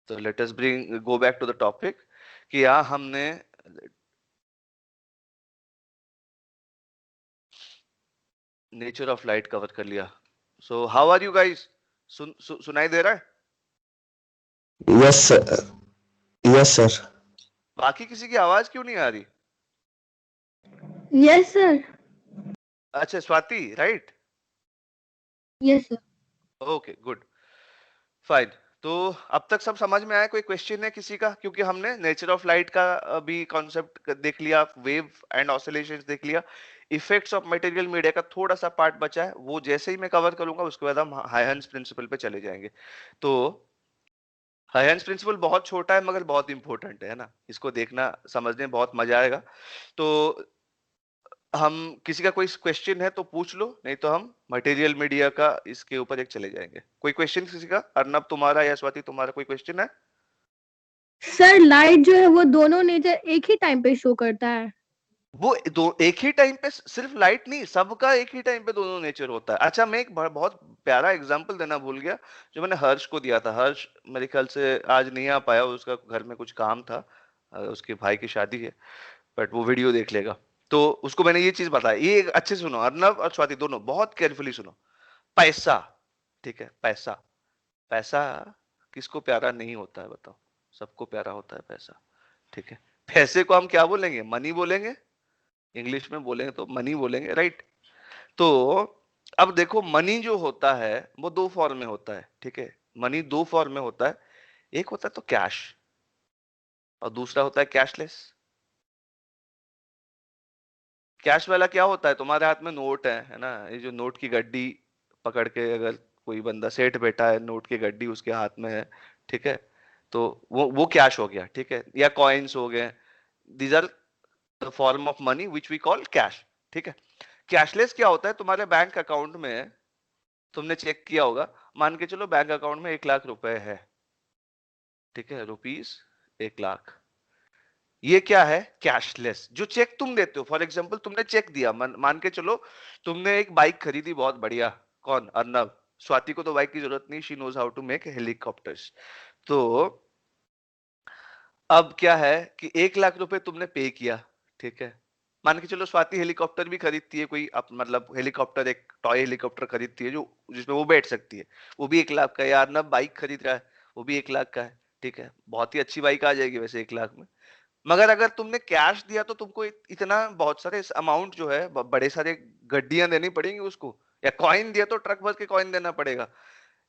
तो let us bring go back to the topic कि यहाँ हमने नेचर ऑफ लाइट कवर कर लिया। So how are you guys, सुनाई दे रहा है? Yes sir, yes sir. बाकी किसी की आवाज क्यों नहीं आ रही? Yes sir. अच्छा Swati, right? Yes sir. Okay good, fine. तो अब तक सब समझ में आया? कोई क्वेश्चन है किसी का? क्योंकि हमने नेचर ऑफ लाइट का भी कॉन्सेप्ट देख लिया, वेव एंड ऑसिलेशंस देख लिया, इफेक्ट्स ऑफ मटेरियल मीडिया का थोड़ा सा पार्ट बचा है, वो जैसे ही मैं कवर करूंगा उसके बाद हम हाइहेंस प्रिंसिपल पे चले जाएंगे। तो हाइहेंस प्रिंसिपल बहुत छोटा है मगर बहुत इंपॉर्टेंट है ना, इसको देखना समझने में बहुत मजा आएगा। तो हम किसी का कोई क्वेश्चन है तो पूछ लो, नहीं तो हम मटेरियल मीडिया का इसके ऊपर एक चले जाएंगे। कोई क्वेश्चन किसी का? अर्नब तुम्हारा या स्वाति तुम्हारा कोई क्वेश्चन है? सर लाइट जो है वो दोनों नेचर एक ही टाइम पे शो करता है? वो दो एक ही टाइम पे, सिर्फ लाइट नहीं, सबका एक ही टाइम पे दोनों नेचर होता है। अच्छा मैं एक बहुत प्यारा एग्जांपल देना भूल गया, जो मैंने हर्ष को दिया था। हर्ष मेरे ख्याल से आज नहीं आ पाया, उसका घर में कुछ काम था, उसके भाई की शादी है, बट वो वीडियो देख लेगा। तो उसको मैंने ये चीज बताई, ये अच्छे से सुनो, अर्नब और स्वाति दोनों बहुत केयरफुली सुनो। पैसा, ठीक है, पैसा, पैसा किसको प्यारा नहीं होता है बताओ? सबको प्यारा होता है पैसा, ठीक है। पैसे को हम क्या बोलेंगे? मनी बोलेंगे, इंग्लिश में बोलेंगे तो मनी बोलेंगे, राइट? तो अब देखो, मनी जो होता है वो दो फॉर्म में होता है, ठीक है। मनी दो फॉर्म में होता है, एक होता है तो कैश और दूसरा होता है कैशलेस। कैश वाला क्या होता है? तुम्हारे हाथ में नोट है ना, ये जो नोट की गड्डी पकड़ के अगर कोई बंदा सेठ बैठा है, नोट की गड्डी उसके हाथ में है, ठीक है, तो वो कैश हो गया, ठीक है, या कॉइन्स हो गए, these are the form of money which we call cash, ठीक है। कैशलेस क्या होता है? तुम्हारे बैंक अकाउंट में तुमने चेक किया होगा, मान के चलो बैंक अकाउंट में 1 लाख रुपए है, ठीक है, रुपीस 1 लाख, ये क्या है? कैशलेस। जो चेक तुम देते हो, फॉर एग्जांपल तुमने चेक दिया, मान के चलो तुमने एक बाइक खरीदी बहुत बढ़िया, कौन? अर्नब। स्वाति को तो बाइक की जरूरत नहीं, she knows how to make helicopters. तो अब क्या है कि 1 लाख रुपए तुमने पे किया, ठीक है। मान के चलो स्वाति हेलीकॉप्टर भी खरीदती है, कोई मतलब हेलीकॉप्टर, एक टॉय हेलीकॉप्टर खरीदती है जो जिसमें वो बैठ सकती है, वो भी 1 लाख का है। यार ना बाइक खरीद रहा है, वो भी 1 लाख का है, ठीक है, बहुत ही अच्छी बाइक आ जाएगी वैसे 1 लाख में। मगर अगर तुमने कैश दिया तो तुमको इतना बहुत सारे अमाउंट जो है, बड़े सारे गड्डियां देनी पड़ेंगी उसको, या कॉइन दिया तो ट्रक भर के कॉइन देना पड़ेगा।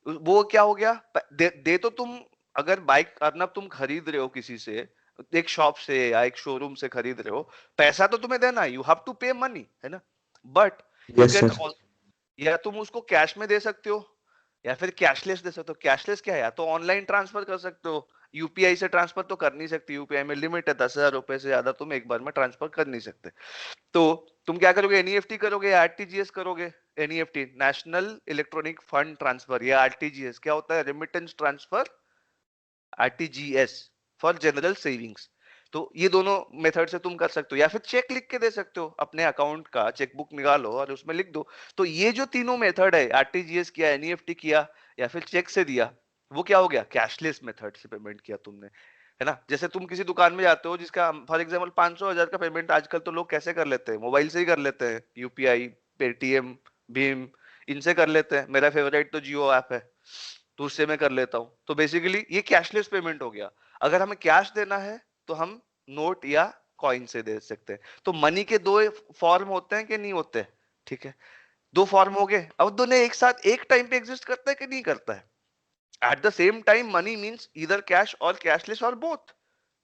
वो क्या हो गया, दे तो तुम, अगर बाइक अर्नब तुम खरीद रहे हो किसी से, एक शॉप से या एक शोरूम से खरीद रहे हो, पैसा तो तुम्हें देना, यू हैव टू पे मनी, है ना। But you yes can, sir. या तुम उसको कैश में दे सकते हो या फिर कैशलेस दे सकते हो। कैशलेस क्या है, या तो ऑनलाइन ट्रांसफर कर सकते हो, यूपीआई से ट्रांसफर तो कर नहीं सकते, यूपीआई में लिमिट है, 10,000 रुपए से ज्यादा तुम एक बार में ट्रांसफर कर नहीं सकते। तो तुम क्या करोगे, एनईएफटी करोगे या आरटीजीएस करोगे। NEFT, national electronic fund transfer, या आरटीजीएस क्या होता है, remittance transfer, RTGS for general savings. तो ये दोनों मेथड से तुम कर सकते हो, या फिर चेक लिख के दे सकते हो, अपने अकाउंट का चेक बुक निकालो और उसमें लिख दो। तो ये जो तीनों मेथड है, आरटीजीएस किया, एनईएफटी किया या फिर चेक से दिया, वो क्या हो गया, कैशलेस मेथड से पेमेंट किया तुमने, है ना। जैसे तुम किसी दुकान में जाते हो जिसका फॉर एग्जांपल 500 1000 का पेमेंट आजकल तो लोग कैसे कर लेते हैं, मोबाइल से ही कर लेते हैं, यूपीआई, पेटीएम, भीम, इनसे कर लेते हैं। मेरा फेवरेट तो जियो ऐप है, तो उससे मैं कर लेता हूँ। तो बेसिकली ये कैशलेस पेमेंट हो गया। अगर हमें कैश देना है तो हम नोट या कॉइन से दे सकते हैं। तो मनी के दो फॉर्म होते हैं कि नहीं होते, ठीक है, दो फॉर्म हो गए। अब दोनों एक साथ एक टाइम पे एग्जिस्ट करता है कि नहीं करता है। At the same time money means इधर कैश और कैशलेस और बोथ।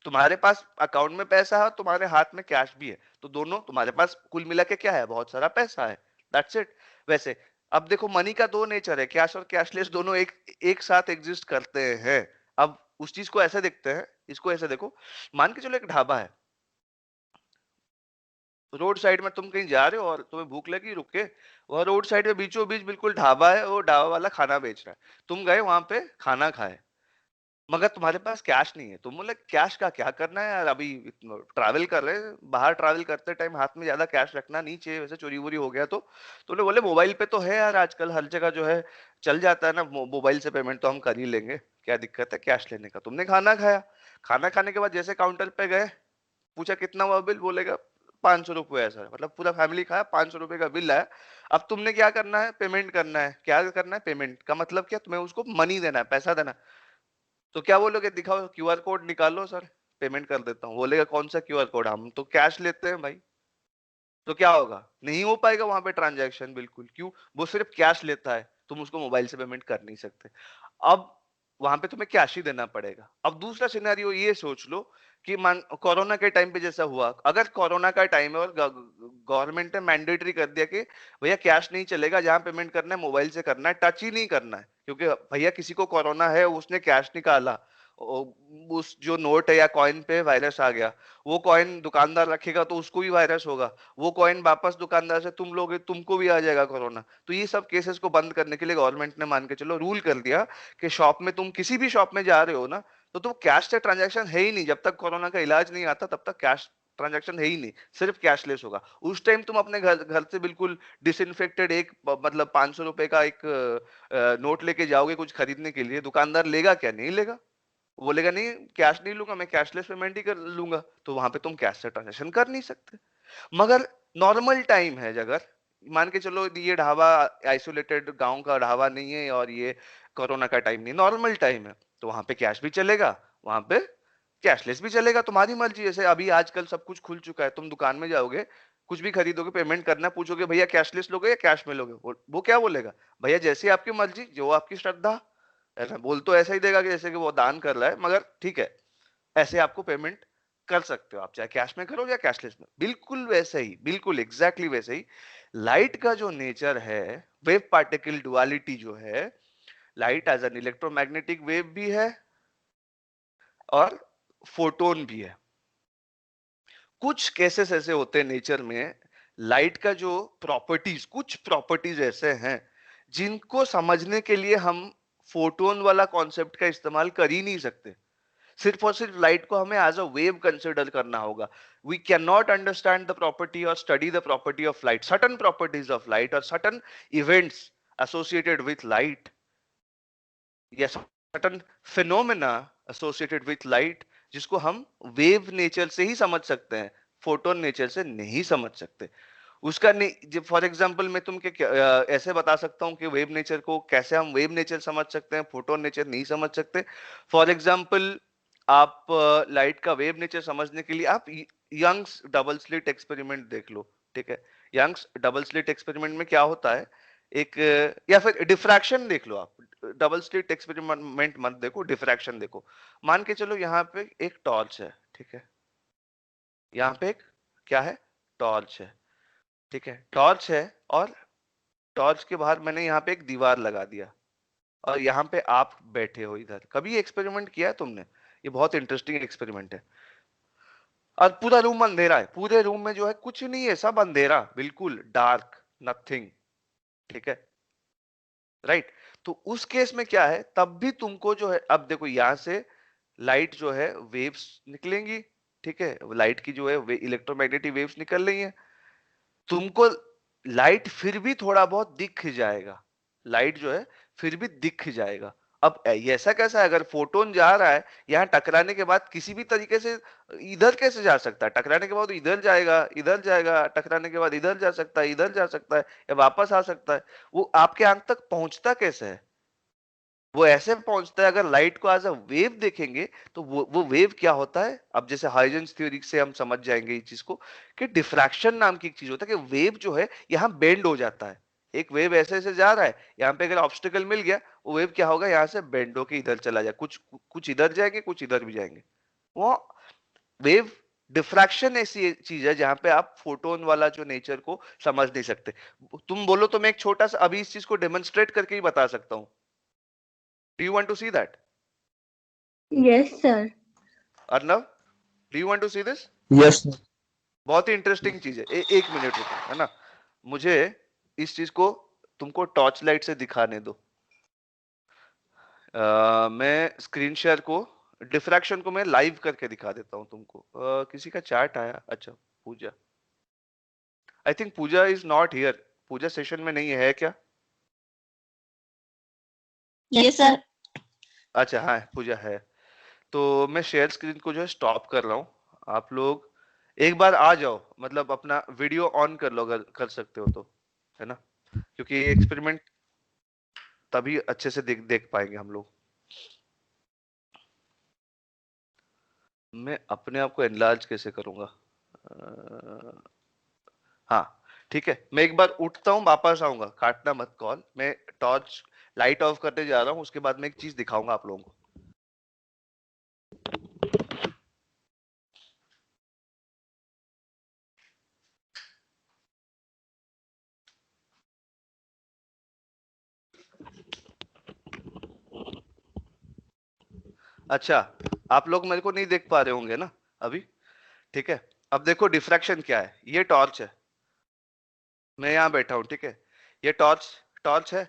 तुम्हारे पास अकाउंट में पैसा है, तुम्हारे हाथ में कैश भी है, तो दोनों तुम्हारे पास कुल मिला के क्या है, बहुत सारा पैसा है, दैट्स इट। वैसे अब देखो, मनी का दो नेचर है, कैश और कैशलेस, दोनों एक एक साथ एग्जिस्ट करते हैं। अब उस चीज को ऐसे देखते हैं, इसको ऐसे देखो, मान के चलो एक ढाबा है, रोड साइड में तुम कहीं जा रहे हो और तुम्हें भूख लगी, रुक के, वह रोड साइड में बीचों बीच बिल्कुल ढाबा है, वो ढाबा वाला खाना बेच रहा है, तुम गए वहां पे खाना खाए, मगर तुम्हारे पास कैश नहीं है। तुम बोले कैश का क्या करना है यार, अभी ट्रैवल कर रहे हैं, बाहर ट्रैवल करते टाइम हाथ में ज्यादा कैश रखना नहीं चाहिए, वैसे चोरी वोरी हो गया तो। तुमने बोले मोबाइल पे तो है यार, आजकल हर जगह जो है चल जाता है ना, मोबाइल से पेमेंट तो हम कर ही लेंगे, क्या दिक्कत है कैश लेने का। तुमने खाना खाया, खाना खाने के बाद जैसे काउंटर पे गए, पूछा कितना हुआ बिल, बोलेगा 500 रुपए है सर, मतलब पूरा फैमिली खाया, 500 रुपए का बिल आया। अब तुमने क्या करना है, पेमेंट करना है। क्या करना है, पेमेंट का मतलब क्या, तुम्हें उसको मनी देना है, पैसा देना है। तो क्या बोलोगे, दिखाओ क्यूआर कोड निकालो सर, पेमेंट कर देता हूँ। बोलेगा कौन सा क्यूआर कोड, हम तो कैश लेते हैं भाई। तो क्या होगा, नहीं हो पाएगा वहां पे ट्रांजैक्शन, बिल्कुल। क्यों, वो सिर्फ कैश लेता है, तुम उसको मोबाइल से पेमेंट कर नहीं सकते। अब वहां पे तुम्हें कैश ही देना पड़ेगा। अब दूसरा सिनेरियो ये सोच लो कि मान कोरोना के टाइम पे जैसा हुआ, अगर कोरोना का टाइम है और गवर्नमेंट ने मैंडेटरी कर दिया कि भैया कैश नहीं चलेगा, जहां पेमेंट करना है मोबाइल से करना है, टच ही नहीं करना है, क्योंकि भैया किसी को कोरोना है, उसने कैश निकाला, उस जो नोट है या कॉइन पे वायरस आ गया, वो कॉइन दुकानदार रखेगा तो उसको भी वायरस होगा, वो कॉइन वापस दुकानदार से तुम लोगे, तुमको भी आ जाएगा कोरोना। तो ये सब केसेस को बंद करने के लिए गवर्नमेंट ने मान के चलो रूल कर दिया कि शॉप में, तुम किसी भी शॉप में जा रहे हो ना, तो तुम कैश से ट्रांजैक्शन है ही नहीं, जब तक कोरोना का इलाज नहीं आता तब तक कैश ट्रांजैक्शन है ही नहीं, सिर्फ कैशलेस होगा। उस टाइम तुम अपने घर घर से बिल्कुल डिसइंफेक्टेड एक मतलब 500 रुपए का एक नोट लेके जाओगे कुछ खरीदने के लिए, दुकानदार लेगा क्या, नहीं लेगा। वो बोलेगा नहीं कैश नहीं लूंगा, मैं कैशलेस पेमेंट ही कर लूंगा। तो वहां पे तुम कैश से ट्रांजैक्शन कर नहीं सकते। मगर नॉर्मल टाइम है, अगर मान के चलो ये ढाबा आइसोलेटेड गांव का ढाबा नहीं है और ये कोरोना का टाइम नहीं, नॉर्मल टाइम है, तो वहां पे कैश भी चलेगा, वहां पे कैशलेस भी चलेगा, तुम्हारी मर्जी। जैसे अभी आजकल सब कुछ खुल चुका है, तुम दुकान में जाओगे, कुछ भी खरीदोगे, पेमेंट करना है, पूछोगे भैया कैशलेस लोगे या कैश में लोगे, वो क्या बोलेगा, भैया जैसी आपकी मर्जी, जो आपकी श्रद्धा, है ना। बोल तो ऐसा ही देगा कि जैसे कि वो दान कर रहा है, मगर ठीक है, ऐसे आपको पेमेंट कर सकते हो आप, चाहे कैश में करो या कैशलेस में, बिल्कुल वैसे ही, बिल्कुल एग्जैक्टली वैसे ही। लाइट का जो नेचर है, वेव पार्टिकल डुअलिटी जो है, light as an electromagnetic wave भी है और फोटोन भी है। कुछ केसेस ऐसे होते हैं नेचर में, लाइट का जो प्रॉपर्टीज, कुछ प्रॉपर्टीज ऐसे हैं जिनको समझने के लिए हम फोटोन वाला कॉन्सेप्ट का इस्तेमाल कर ही नहीं सकते। सिर्फ और सिर्फ लाइट को हमें एज अ वेव कंसिडर करना होगा। We can not understand the property और study the property of light, certain properties of light और certain events associated with light, या certain phenomena associated with light, जिसको हम वेव नेचर से ही समझ सकते हैं, फोटोन नेचर से नहीं समझ सकते। उसका जब फॉर एग्जांपल मैं तुमके ऐसे बता सकता हूँ कि वेव नेचर को कैसे हम वेव नेचर समझ सकते हैं, फोटोन नेचर नहीं समझ सकते। फॉर एग्जांपल आप लाइट का वेव नेचर समझने के लिए आप यंग्स डबल स्लिट एक्सपेरिमेंट देख लो, ठीक है। यंग्स डबल स्लिट एक्सपेरिमेंट में क्या होता है, एक या फिर डिफ्रैक्शन देख लो आप, डबल स्लिट एक्सपेरिमेंट मत देखो, डिफ्रैक्शन देखो। मान के चलो यहाँ पे एक टॉर्च है, ठीक है, यहाँ पे एक क्या है, टॉर्च है, ठीक है, टॉर्च है, और टॉर्च के बाहर मैंने यहाँ पे एक दीवार लगा दिया, और यहाँ पे आप बैठे हो इधर। कभी एक्सपेरिमेंट किया है तुमने? ये बहुत इंटरेस्टिंग एक्सपेरिमेंट है। और पूरा रूम अंधेरा है, पूरे रूम में जो है कुछ नहीं है, सब अंधेरा, बिल्कुल डार्क, नथिंग, ठीक है, राइट। तो उस केस में क्या है, तब भी तुमको जो है, अब देखो यहां से लाइट जो है वेव्स निकलेंगी, ठीक है, लाइट की जो है वे इलेक्ट्रोमैग्नेटिक वेव्स निकल रही हैं, तुमको लाइट फिर भी थोड़ा बहुत दिख जाएगा, लाइट जो है फिर भी दिख जाएगा। अब ये ऐसा कैसा है, अगर फोटोन जा रहा है यहाँ टकराने के बाद किसी भी तरीके से, इधर कैसे जा सकता है, टकराने के बाद इधर जाएगा, इधर जाएगा, टकराने के बाद इधर जा सकता है, इधर जा सकता है, या वापस आ सकता है, वो आपके आंख तक पहुंचता कैसे है? वो ऐसे पहुंचता है, अगर लाइट को एज अ वेव देखेंगे तो वो वेव क्या होता है, अब जैसे हाइजेंस थ्योरी से हम समझ जाएंगे इस चीज को, कि डिफ्रैक्शन नाम की एक चीज होता है, कि वेव जो है यहाँ बेंड हो जाता है। एक वेव ऐसे ऐसे जा रहा है, यहाँ पे अगर ऑब्स्टिकल मिल गया, वो वेव क्या होगा, यहाँ से बेंड होके इधर चला जाए, कुछ कुछ इधर जाएंगे, कुछ इधर भी जाएंगे। वो वेव डिफ्रैक्शन ऐसी चीज है जहां पे आप फोटोन वाला जो नेचर को समझ नहीं सकते। तुम बोलो तो मैं एक छोटा सा अभी इस चीज को डेमोन्स्ट्रेट करके ही बता सकता हूँ। Do you want to see that? Yes sir. Arnav, do you want to see this? Yes. बहुत ही इंटरेस्टिंग चीज है। एक मिनट रुको, है ना, मुझे इस चीज को तुमको टॉर्च लाइट से दिखाने दो। मैं स्क्रीन शेयर को, डिफ्रैक्शन को मैं लाइव करके दिखा देता हूँ तुमको। किसी का चैट आया, अच्छा, Pooja, I think Pooja is not here. Pooja session में नहीं है क्या? Yes sir. अच्छा हाँ, पूजा है। तो मैं शेयर स्क्रीन को जो है स्टॉप कर रहा हूँ। आप लोग एक बार आ जाओ, मतलब अपना वीडियो ऑन कर लो अगर कर सकते हो तो, है ना, क्योंकि ये एक्सपेरिमेंट तभी अच्छे से देख देख पाएंगे हम लोग। मैं अपने आप को एनलार्ज कैसे करूंगा? हाँ, ठीक है, मैं एक बार उठता हूँ, वापस आऊंगा, काटना मत कॉल। मैं टॉर्च लाइट ऑफ करने जा रहा हूँ, उसके बाद मैं एक चीज दिखाऊंगा आप लोगों को। अच्छा, आप लोग मेरे को नहीं देख पा रहे होंगे ना अभी, ठीक है। अब देखो डिफ्रैक्शन क्या है, ये टॉर्च है, मैं यहाँ बैठा हूँ, ठीक है, ये टॉर्च टॉर्च है।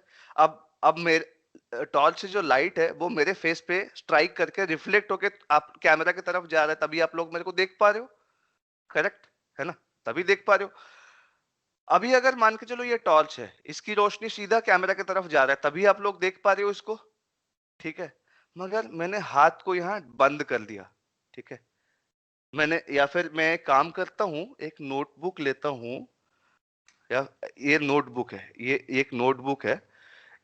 अब मेरे टॉर्च से जो लाइट है वो मेरे फेस पे स्ट्राइक करके रिफ्लेक्ट होके आप कैमरा की तरफ जा रहा है, तभी आप लोग मेरे को देख पा रहे हो, करेक्ट है ना, तभी देख पा रहे हो। अभी अगर मान के चलो ये टॉर्च है, इसकी रोशनी सीधा कैमरा की तरफ जा रहा है, तभी आप लोग देख पा रहे हो इसको, ठीक है। मगर मैंने हाथ को यहाँ बंद कर दिया, ठीक है, मैंने, या फिर मैं एक काम करता हूँ, एक नोटबुक लेता हूँ, या ये नोटबुक है, ये एक नोटबुक है,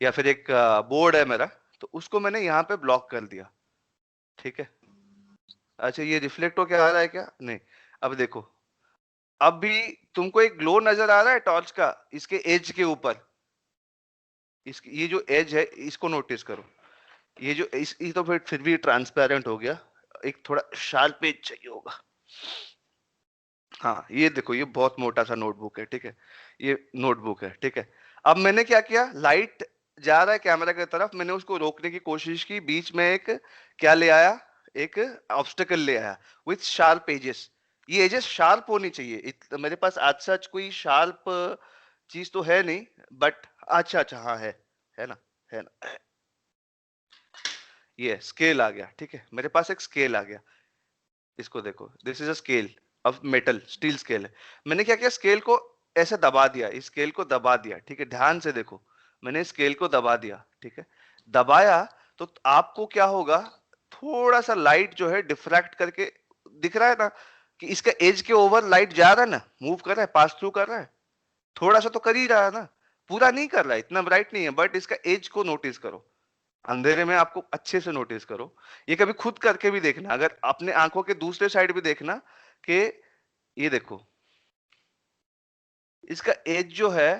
या फिर एक बोर्ड है मेरा, तो उसको मैंने यहाँ पे ब्लॉक कर दिया, ठीक है। अच्छा, ये रिफ्लेक्ट होके आ रहा है क्या? नहीं। अब देखो, अब भी तुमको एक ग्लो नजर आ रहा है टॉर्च का, इसके एज के ऊपर, इसकी ये जो एज है इसको नोटिस करो, ये जो ये तो फिर भी ट्रांसपेरेंट हो गया, एक थोड़ा शार्प एज चाहिए होगा। हाँ, ये देखो, ये बहुत मोटा सा नोटबुक है, ठीक है, ये नोटबुक है, ठीक है। अब मैंने क्या किया, लाइट जा रहा है कैमरा की तरफ, मैंने उसको रोकने की कोशिश की, बीच में एक क्या ले आया, एक ऑब्स्टेकल ले आया विथ शार्प एजेस। ये एजेस शार्प होनी चाहिए, मेरे पास आज सच कोई शार्प चीज तो है नहीं, बट अच्छा अच्छा हाँ है ना, है ना, ये स्केल आ गया, ठीक है, मेरे पास एक स्केल आ गया, इसको देखो, this is a scale of metal, steel scale है। मैंने क्या किया, स्केल को ऐसे दबा दिया, इस स्केल को दबा दिया, ठीक है, ध्यान से देखो, मैंने स्केल को दबा दिया, ठीक है, दबाया, तो आपको क्या होगा, थोड़ा सा लाइट जो है डिफ्रैक्ट करके दिख रहा है ना, कि इसका एज के ओवर लाइट जा रहा है ना, मूव कर रहा है, पास थ्रू कर रहा है, थोड़ा सा तो कर ही रहा है ना, पूरा नहीं कर रहा है, इतना ब्राइट नहीं है, बट इसका एज को नोटिस करो, अंधेरे में आपको अच्छे से नोटिस करो। ये कभी खुद करके भी देखना, अगर अपने आंखों के दूसरे साइड भी देखना, कि ये देखो, इसका एज जो है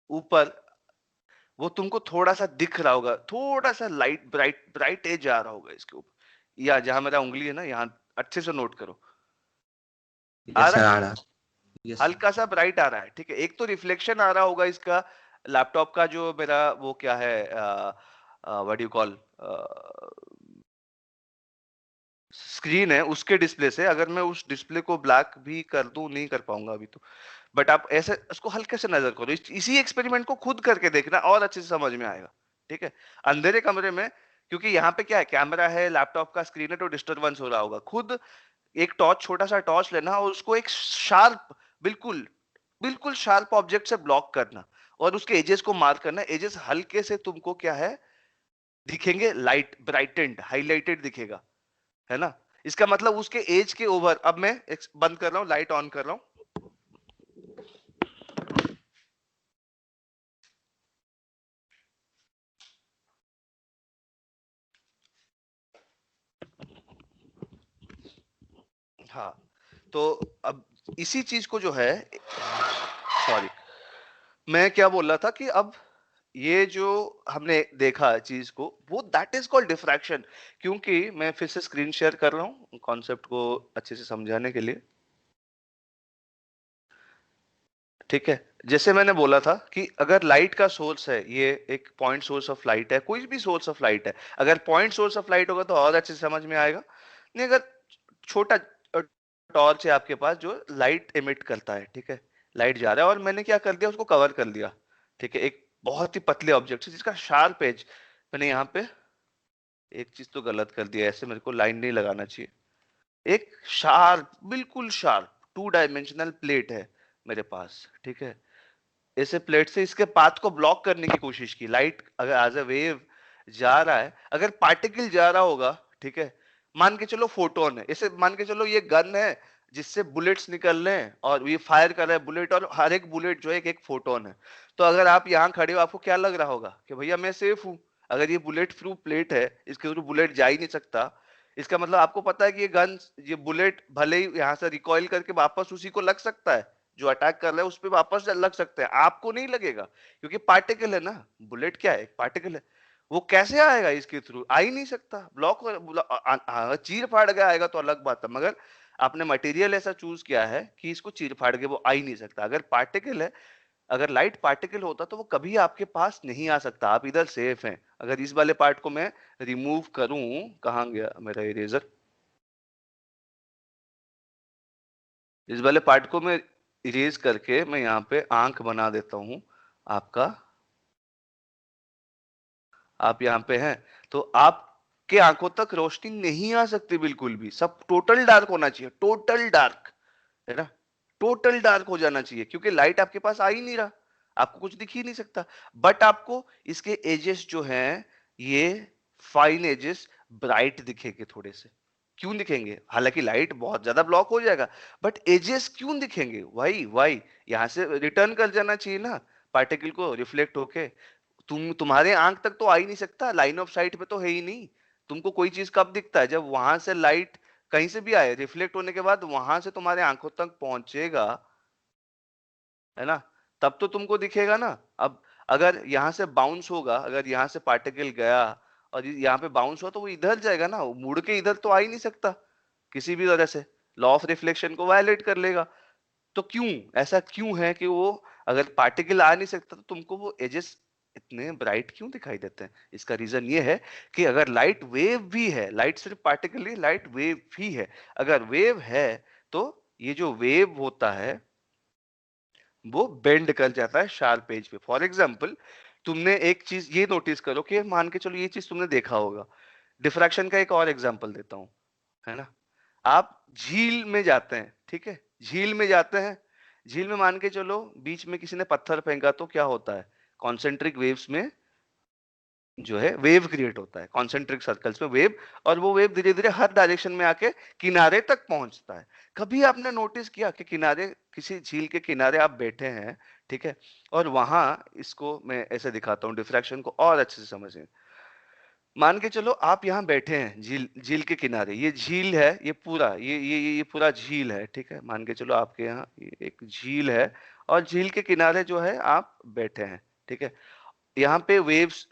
ऊपर, वो तुमको थोड़ा सा दिख रहा होगा, थोड़ा सा लाइट ब्राइट ब्राइट एज आ रहा होगा इसके ऊपर, या जहां मेरा उंगली है ना, यहाँ अच्छे से नोट करो, आ यस रहा सर, है, आ रहा। Yes sir. हल्का सा ब्राइट आ रहा है, ठीक है। एक तो रिफ्लेक्शन आ रहा होगा इसका लैपटॉप का, जो मेरा वो क्या है, व्हाट यू कॉल, स्क्रीन है, उसके डिस्प्ले से। अगर मैं उस डिस्प्ले को ब्लैक भी कर दूं, नहीं कर पाऊंगा अभी तो, बट आप ऐसे उसको हल्के से नजर करो, इसी एक्सपेरिमेंट को खुद करके देखना और अच्छे से समझ में आएगा, ठीक है। अंधेरे कमरे में, क्योंकि यहाँ पे क्या है, कैमरा है, लैपटॉप का स्क्रीन है, तो डिस्टरबेंस हो रहा होगा। खुद एक टॉर्च, छोटा सा टॉर्च लेना और उसको एक शार्प, बिल्कुल बिल्कुल शार्प ऑब्जेक्ट से ब्लॉक करना, और उसके एजेस को मार्क करना। एजेस हल्के से तुमको क्या है दिखेंगे, लाइट ब्राइटेंड हाईलाइटेड दिखेगा, है ना। इसका मतलब उसके एज के ओवर, अब मैं बंद कर रहा हूं, लाइट ऑन कर रहा हूं, हाँ। तो अब इसी चीज को जो है, सॉरी, मैं क्या बोल रहा था कि अब ये जो हमने देखा चीज को, वो दैट इज कॉल्ड डिफ्रैक्शन। क्योंकि मैं फिर से स्क्रीन शेयर कर रहा हूँ कॉन्सेप्ट को अच्छे से समझाने के लिए, ठीक है। जैसे मैंने बोला था कि अगर लाइट का सोर्स है, ये एक पॉइंट सोर्स ऑफ लाइट है, कोई भी सोर्स ऑफ लाइट है, अगर पॉइंट सोर्स ऑफ लाइट होगा तो और अच्छे से समझ में आएगा। नहीं, अगर छोटा टॉर्च है आपके पास जो लाइट एमिट करता है, ठीक है, लाइट जा रहा है और मैंने क्या कर दिया, उसको कवर कर दिया, ठीक है, एक बहुत ही पतले ऑब्जेक्ट से जिसका शार्प एज, मैंने यहाँ पे एक चीज तो गलत कर दिया, ऐसे मेरे को लाइन नहीं लगाना चाहिए। एक शार्प, बिल्कुल शार्प 2 डायमेंशनल प्लेट है मेरे पास, ठीक है। ऐसे प्लेट से इसके पाथ को ब्लॉक करने की कोशिश की। लाइट अगर एज अ वेव जा रहा है, अगर पार्टिकल जा रहा होगा, ठीक है, मान के चलो फोटोन है, ऐसे मान के चलो ये गन है जिससे बुलेट्स निकल रहे हैं और ये फायर कर रहा है बुलेट, और हर एक बुलेट जो है एक फोटोन है। तो अगर आप यहाँ खड़े हो, आपको क्या लग रहा होगा कि भैया मैं सेफ हूं, अगर ये बुलेट प्रूफ प्लेट है, इसके थ्रू बुलेट जा ही नहीं सकता। इसका मतलब आपको पता है कि ये गन, ये बुलेट भले ही यहाँ से रिकॉइल करके वापस उसी को लग सकता है जो अटैक कर रहा है, उस पर वापस लग सकते हैं, आपको नहीं लगेगा, क्योंकि पार्टिकल है ना। बुलेट क्या है, एक पार्टिकल है, वो कैसे आएगा, इसके थ्रू आ ही नहीं सकता, ब्लॉक चीर फाड़ के आएगा तो अलग बात है, मगर आपने मटेरियल ऐसा चूज किया है कि इसको चीर फाड़ के वो आ ही नहीं सकता। अगर पार्टिकल है, अगर लाइट पार्टिकल होता तो वो कभी आपके पास नहीं आ सकता, आप इधर सेफ हैं। अगर इस वाले पार्ट को मैं रिमूव करूं, कहां गया मेरा इरेजर, इस वाले पार्ट को मैं इरेज करके मैं यहाँ पे आंख बना देता हूं आपका, आप यहाँ पे हैं, तो आपके आंखों तक रोशनी नहीं आ सकती बिल्कुल भी, सब टोटल डार्क होना चाहिए, टोटल डार्क, है ना, टोटल डार्क हो जाना चाहिए, क्योंकि लाइट आपके पास आ ही नहीं रहा, आपको कुछ दिख ही नहीं सकता। बट आपको इसके एजेस जो हैं, ये फाइन एजेस ब्राइट दिखेंगे थोड़े से। क्यों दिखेंगे, हालांकि लाइट बहुत ज्यादा ब्लॉक हो जाएगा, बट एजेस क्यों दिखेंगे, वाई यहां से रिटर्न कर जाना चाहिए ना पार्टिकल को, रिफ्लेक्ट होके तुम्हारे आंख तक तो आ ही नहीं सकता, लाइन ऑफ साइट पे तो है ही नहीं। तुमको कोई चीज कब दिखता है, जब वहां से लाइट कहीं से भी आए, रिफ्लेक्ट होने के बाद वहां से तुम्हारे आंखों तक पहुंचेगा, है ना, तब तो तुमको दिखेगा ना। अब अगर यहाँ से बाउंस होगा, अगर यहाँ से पार्टिकल गया और यहाँ पे बाउंस हुआ, तो वो इधर जाएगा ना, वो मुड़ के इधर तो आ ही नहीं सकता किसी भी तरह से, लॉ ऑफ रिफ्लेक्शन को वायलेट कर लेगा। तो क्यों, ऐसा क्यों है कि वो, अगर पार्टिकल आ नहीं सकता तो तुमको वो एजेस इतने ब्राइट क्यों दिखाई देते हैं? इसका रीजन ये है कि अगर लाइट वेव भी है, लाइट सिर्फ पार्टिकल नहीं, लाइट वेव भी है, अगर वेव है तो ये जो वेव होता है वो बेंड कर जाता है शार्प एज पे। फॉर एग्जाम्पल, तुमने एक चीज ये नोटिस करो कि मान के चलो ये चीज तुमने देखा होगा, डिफ्रैक्शन का एक और एग्जाम्पल देता हूं, है ना। आप झील में जाते हैं, ठीक है, झील में जाते हैं, झील में मान के चलो बीच में किसी ने पत्थर फेंका, तो क्या होता है, कॉन्सेंट्रिक वेव्स में जो है वेव क्रिएट होता है, कॉन्सेंट्रिक सर्कल्स में वेव, और वो वेव धीरे धीरे हर डायरेक्शन में आके किनारे तक पहुंचता है। कभी आपने नोटिस किया कि किनारे, किसी झील के किनारे आप बैठे हैं, ठीक है, और वहां, इसको मैं ऐसे दिखाता हूँ डिफ्रैक्शन को और अच्छे से समझें। मान के चलो आप यहाँ बैठे हैं झील, झील के किनारे, ये झील है, ये पूरा ये पूरा झील है, ठीक है, मान के चलो आपके यहाँ ये एक झील है और झील के किनारे जो है आप बैठे हैं, ठीक है। यहाँ पे वेव्स,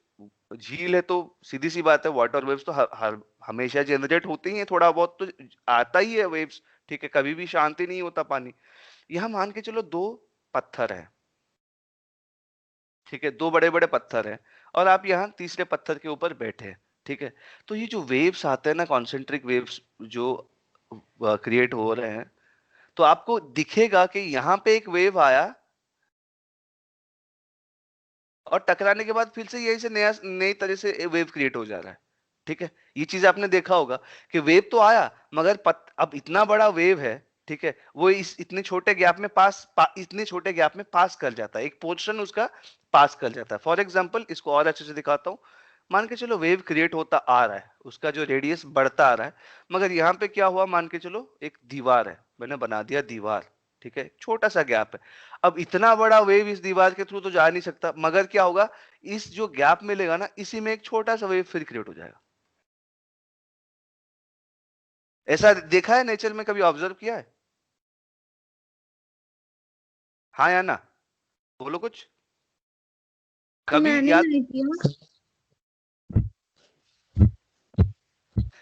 झील है तो सीधी सी बात है, वाटर वेव्स तो हर हमेशा जनरेट होती ही है, थोड़ा बहुत तो आता ही है वेव्स, ठीक है, कभी भी शांति नहीं होता पानी। यहाँ मान के चलो दो पत्थर है, ठीक है, दो बड़े बड़े पत्थर हैं और आप यहाँ तीसरे पत्थर के ऊपर बैठे हैं, ठीक है। तो ये जो वेव्स आते हैं ना, कॉन्सेंट्रिक वेव्स जो क्रिएट हो रहे हैं, तो आपको दिखेगा कि यहाँ पे एक वेव आया और टकराने के बाद फिर से यही से नया नई तरह से वेव क्रिएट हो जा रहा है, ठीक है। ये चीज आपने देखा होगा कि वेव तो आया, मगर अब इतना बड़ा वेव है, ठीक है, वो इस इतने छोटे गैप में इतने छोटे गैप में पास कर जाता है, एक पोर्शन उसका पास कर जाता है। फॉर एग्जाम्पल इसको और अच्छे से दिखाता हूँ। मान के चलो वेव क्रिएट होता आ रहा है, उसका जो रेडियस बढ़ता आ रहा है, मगर यहाँ पे क्या हुआ, मान के चलो एक दीवार है, मैंने बना दिया दीवार, ठीक है, छोटा सा गैप है। अब इतना बड़ा वेव इस दीवार के थ्रू तो जा नहीं सकता, मगर क्या होगा, इस जो गैप मिलेगा ना, इसी में एक छोटा सा वेव फिर क्रिएट हो जाएगा। ऐसा देखा है नेचर में, कभी ऑब्जर्व किया है? हाँ या ना, बोलो कुछ। कभी मैंने याद, नहीं किया।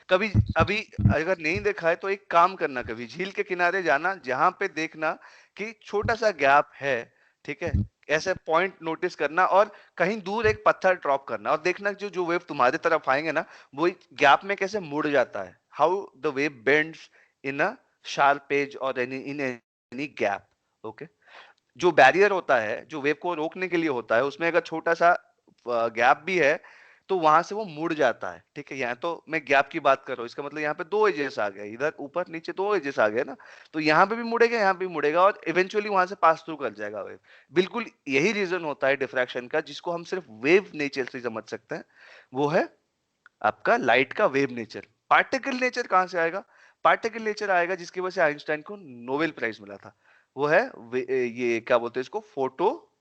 कभी अभी अगर नहीं देखा है तो एक काम करना, कभी झील के किनारे जाना, जहां पे देखना कि छोटा सा गैप है, ठीक है, ऐसे पॉइंट नोटिस करना और कहीं दूर एक पत्थर ड्रॉप करना और देखना जो जो वेव तुम्हारे तरफ आएंगे ना, वो गैप में कैसे मुड़ जाता है, how the wave bends in a sharp edge और एनी गैप। ओके, जो बैरियर होता है, जो वेव को रोकने के लिए होता है, उसमें अगर छोटा सा गैप भी है तो वहां से वो मुड़ जाता है, ठीक है। यहाँ तो मैं गैप की बात कर रहा हूँ, इसका मतलब यहाँ पे दो एजेस आ गए, इधर ऊपर नीचे दो एजेस आ गए ना, तो यहाँ पे भी मुड़ेगा, यहाँ पे भी मुड़ेगा और इवेंचुअली वहां से पास थ्रू कर जाएगा वेव। बिल्कुल यही रीजन होता है डिफ्रैक्शन का, जिसको हम सिर्फ वेव नेचर से समझ सकते हैं, वो है आपका लाइट का वेव नेचर। पार्टिकल नेचर कहां से आएगा? पार्टिकल नेचर आएगा जिसकी वजह से आइंस्टाइन को नोबेल प्राइज मिला था, वो है ये क्या बोलते हैं इसको, फोटो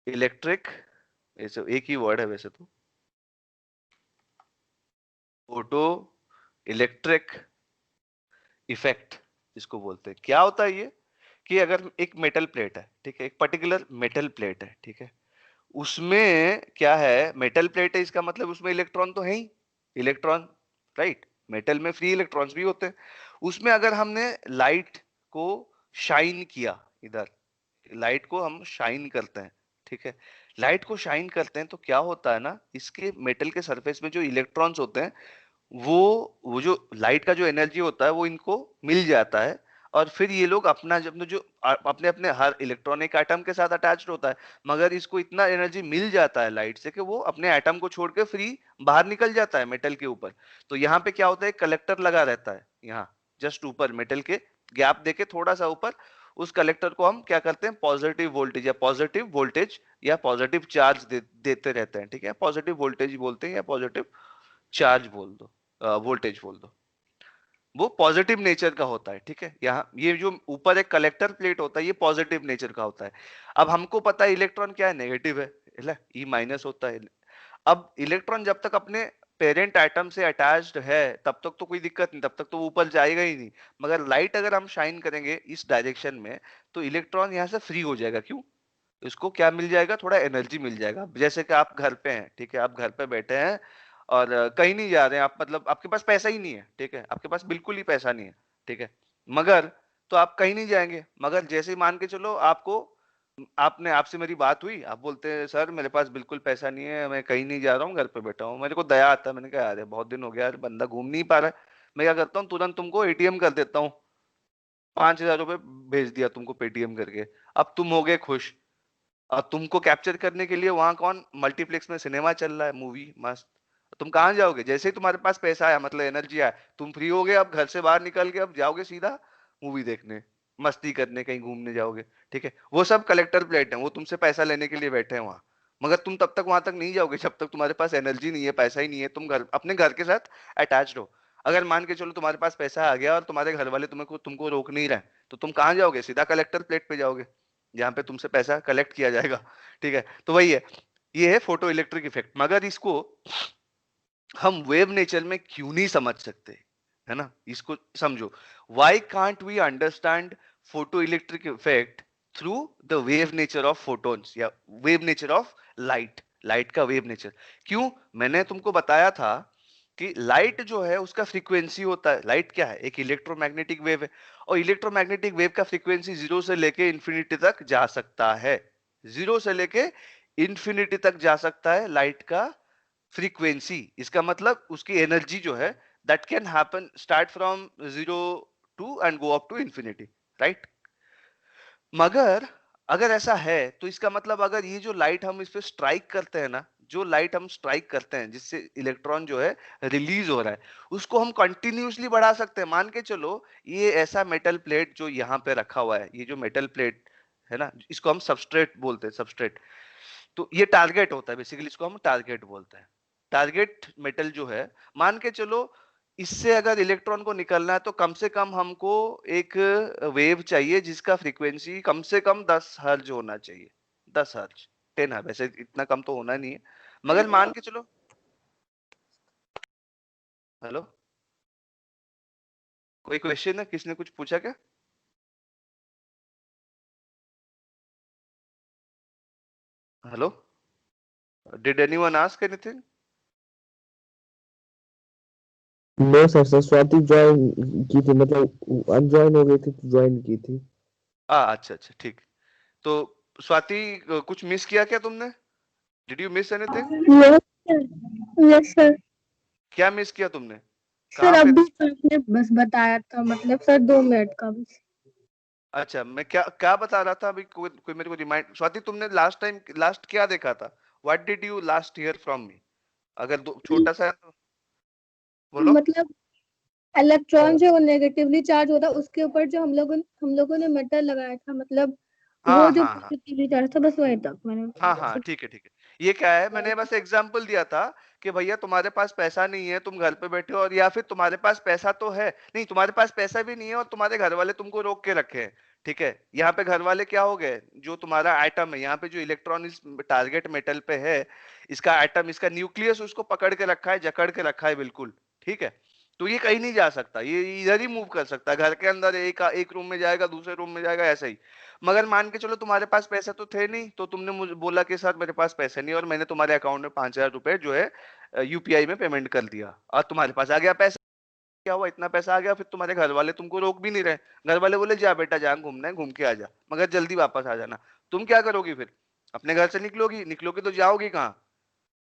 इलेक्ट्रिक, ऐसे एक ही वर्ड है वैसे तो, फोटो इलेक्ट्रिक इफेक्ट इसको बोलते हैं। क्या होता है ये, कि अगर एक मेटल प्लेट है, ठीक है, एक पर्टिकुलर मेटल प्लेट है, ठीक है, उसमें क्या है, मेटल प्लेट है, इसका मतलब उसमें इलेक्ट्रॉन तो है ही, इलेक्ट्रॉन, राइट, मेटल में फ्री इलेक्ट्रॉन्स भी होते हैं। उसमें अगर हमने लाइट को शाइन किया, इधर लाइट को हम शाइन करते हैं, ठीक है, लाइट को शाइन करते हैं तो क्या होता है ना, इसके मेटल के सरफेस में जो इलेक्ट्रॉन्स होते हैं, वो जो लाइट का जो एनर्जी होता है वो इनको मिल जाता है और फिर ये लोग अपना जब जो अपने अपने हर इलेक्ट्रॉनिक एटम के साथ अटैच्ड होता है, मगर इसको इतना एनर्जी मिल जाता है लाइट से कि वो अपने एटम को छोड़ के फ्री बाहर निकल जाता है मेटल के ऊपर। तो यहाँ पे क्या होता है, कलेक्टर लगा रहता है यहाँ जस्ट ऊपर मेटल के गैप देके थोड़ा सा ऊपर, उस कलेक्टर को हम क्या करते हैं, पॉजिटिव वोल्टेज या पॉजिटिव चार्ज देते रहते हैं, ठीक है, पॉजिटिव वोल्टेज बोलते हैं या पॉजिटिव चार्ज बोल दो, वोल्टेज बोल दो, वो पॉजिटिव नेचर का होता है, ठीक है। यहाँ ये जो ऊपर एक कलेक्टर प्लेट होता है, ये पॉजिटिव नेचर का होता है। अब हमको पता है इलेक्ट्रॉन क्या है, नेगेटिव है, ई माइनस होता है। अब इलेक्ट्रॉन जब तक अपने पेरेंट एटम से अटैच्ड है तब तक तो कोई दिक्कत नहीं, तब तक तो ऊपर जाएगा ही नहीं, मगर लाइट अगर हम शाइन करेंगे इस डायरेक्शन में तो इलेक्ट्रॉन यहाँ से फ्री हो जाएगा। क्यों? इसको क्या मिल जाएगा, थोड़ा एनर्जी मिल जाएगा। जैसे कि आप घर पे हैं, ठीक है, आप घर पे बैठे हैं और कहीं नहीं जा रहे हैं आप, मतलब आपके पास पैसा ही नहीं है, ठीक है, आपके पास बिल्कुल ही पैसा नहीं है, ठीक है, मगर तो आप कहीं नहीं जाएंगे, मगर जैसे ही मान के चलो आपको, आपने आपसे मेरी बात हुई, आप बोलते हैं सर मेरे पास बिल्कुल पैसा नहीं है, मैं कहीं नहीं जा रहा हूँ, घर पे बैठा हूँ, मेरे को दया आता है, मैंने कहा यार बहुत दिन हो गया यार, बंदा घूम नहीं पा रहा है, मैं क्या करता हूँ तुरंत तुमको एटीएम कर देता हूँ, 5,000 रुपए भेज दिया तुमको पेटीएम करके, अब तुम हो गए खुश। अब तुमको कैप्चर करने के लिए वहां कौन, मल्टीप्लेक्स में सिनेमा चल रहा है, मूवी मस्त, तुम कहाँ जाओगे, जैसे ही तुम्हारे पास पैसा आया, मतलब एनर्जी आया, तुम फ्री हो गए, अब घर से बाहर निकल के अब जाओगे सीधा मूवी देखने, मस्ती करने, कहीं घूमने जाओगे, ठीक है। वो सब कलेक्टर प्लेट है, वो तुमसे पैसा लेने के लिए बैठे हैं वहां, मगर तुम तब तक वहां तक नहीं जाओगे जब तक तुम्हारे पास एनर्जी नहीं है, पैसा ही नहीं है, तुम घर अपने घर के साथ अटैच्ड हो। अगर मान के चलो तुम्हारे पास पैसा आ गया और तुम्हारे घर वाले तुमको रोक नहीं रहे, तो तुम कहाँ जाओगे, सीधा कलेक्टर प्लेट पे जाओगे, जहां पे तुमसे पैसा कलेक्ट किया जाएगा, ठीक है। तो वही है, ये है फोटो इलेक्ट्रिक इफेक्ट, मगर इसको हम वेव नेचर में क्यों नहीं समझ सकते, है ना, इसको समझो। Why can't we understand photoelectric effect through the wave nature of photons या wave nature of light? Light का वेव नेचर। क्यों? मैंने तुमको बताया था कि लाइट जो है उसका फ्रीक्वेंसी होता है। लाइट क्या है? एक इलेक्ट्रोमैग्नेटिक वेव है, और इलेक्ट्रोमैग्नेटिक वेव का फ्रीक्वेंसी 0 से लेके इंफिनिटी तक जा सकता है। 0 से लेके इंफिनिटी तक जा सकता है लाइट का फ्रीक्वेंसी। इसका मतलब उसकी एनर्जी जो है that can happen start from 0 to end go up to infinity, right? मगर अगर ऐसा है तो इसका मतलब अगर ये जो लाइट हम इस पे स्ट्राइक करते हैं ना, जो लाइट हम स्ट्राइक करते हैं जिससे इलेक्ट्रॉन जो है रिलीज हो रहा है, उसको हम कंटिन्यूअसली बढ़ा सकते हैं। मान के चलो ये ऐसा मेटल प्लेट जो यहाँ पे रखा हुआ है, ये जो मेटल प्लेट है ना, इसको हम सबस्ट्रेट बोलते हैं, सबस्ट्रेट। तो ये टारगेट होता है, बेसिकली इसको हम टारगेट बोलते हैं। टारगेट मेटल जो है, मान के चलो इससे अगर इलेक्ट्रॉन को निकलना है तो कम से कम हमको एक वेव चाहिए जिसका फ्रीक्वेंसी कम से कम 10 हर्ज होना चाहिए। 10 हर्ज, 10 हर्ज, वैसे इतना कम तो होना नहीं है, मगर मान के चलो। हेलो, कोई क्वेश्चन है? किसने कुछ पूछा क्या? Hello, did anyone ask anything? No sir, sir Swati join की थी, मतलब अनज्वाइन हो गई थी तो ज्वाइन की थी। अच्छा अच्छा, ठीक। तो स्वाति, कुछ मिस किया क्या तुमने? Did you miss anything? Yes sir, yes sir. क्या मिस किया तुमने? सर कहाँ पे? अभी तो आपने बस बताया था, मतलब सर 2 मिनट का बस। अच्छा, मैं क्या क्या बता रहा था अभी? कोई मेरे को रिमाइंड। स्वाति, तुमने लास्ट टाइम लास्ट क्या देखा था? What did you last here from me? अगर छोटा सा है तो बोलो। मतलब इलेक्ट्रॉन जो नेगेटिवली चार्ज होता है उसके ऊपर जो हम लोगों ने मेटल लगाया था, मतलब वो हाँ जो हाँ हाँ पॉजिटिवली चार्ज था, बस वही तक मैंने। हाँ हाँ, ठीक है ठीक है। ये क्या है, मैंने बस एग्जांपल दिया था कि भैया तुम्हारे पास पैसा नहीं है, तुम घर पे बैठे हो, और या फिर तुम्हारे पास पैसा तो है नहीं, तुम्हारे पास पैसा भी नहीं है और तुम्हारे घर वाले तुमको रोक के रखे हैं। ठीक है, यहाँ पे घर वाले क्या हो गए, जो तुम्हारा एटम है, यहाँ पे जो इलेक्ट्रॉन इस टारगेट मेटल पे है, इसका एटम, इसका न्यूक्लियस उसको पकड़ के रखा है, जकड़ के रखा है बिल्कुल। ठीक है, तो ये कहीं नहीं जा सकता, ये इधर ही मूव कर सकता है, घर के अंदर एक एक रूम में जाएगा, दूसरे रूम में जाएगा, ऐसा ही। मगर मान के चलो तुम्हारे पास पैसा तो थे नहीं, तो तुमने मुझे बोला कि सर मेरे पास पैसे नहीं, और मैंने तुम्हारे अकाउंट में 5,000 रुपए जो है यूपीआई में पेमेंट कर दिया, और तुम्हारे पास आ गया पैसा। क्या हुआ, इतना पैसा आ गया, फिर तुम्हारे घर वाले तुमको रोक भी नहीं रहे। घर वाले बोले जा बेटा, जहाँ घूमना है घूम के आ जा, मगर जल्दी वापस आ जाना। तुम क्या करोगी फिर? अपने घर से निकलोगी, निकलोगी तो जाओगी कहाँ?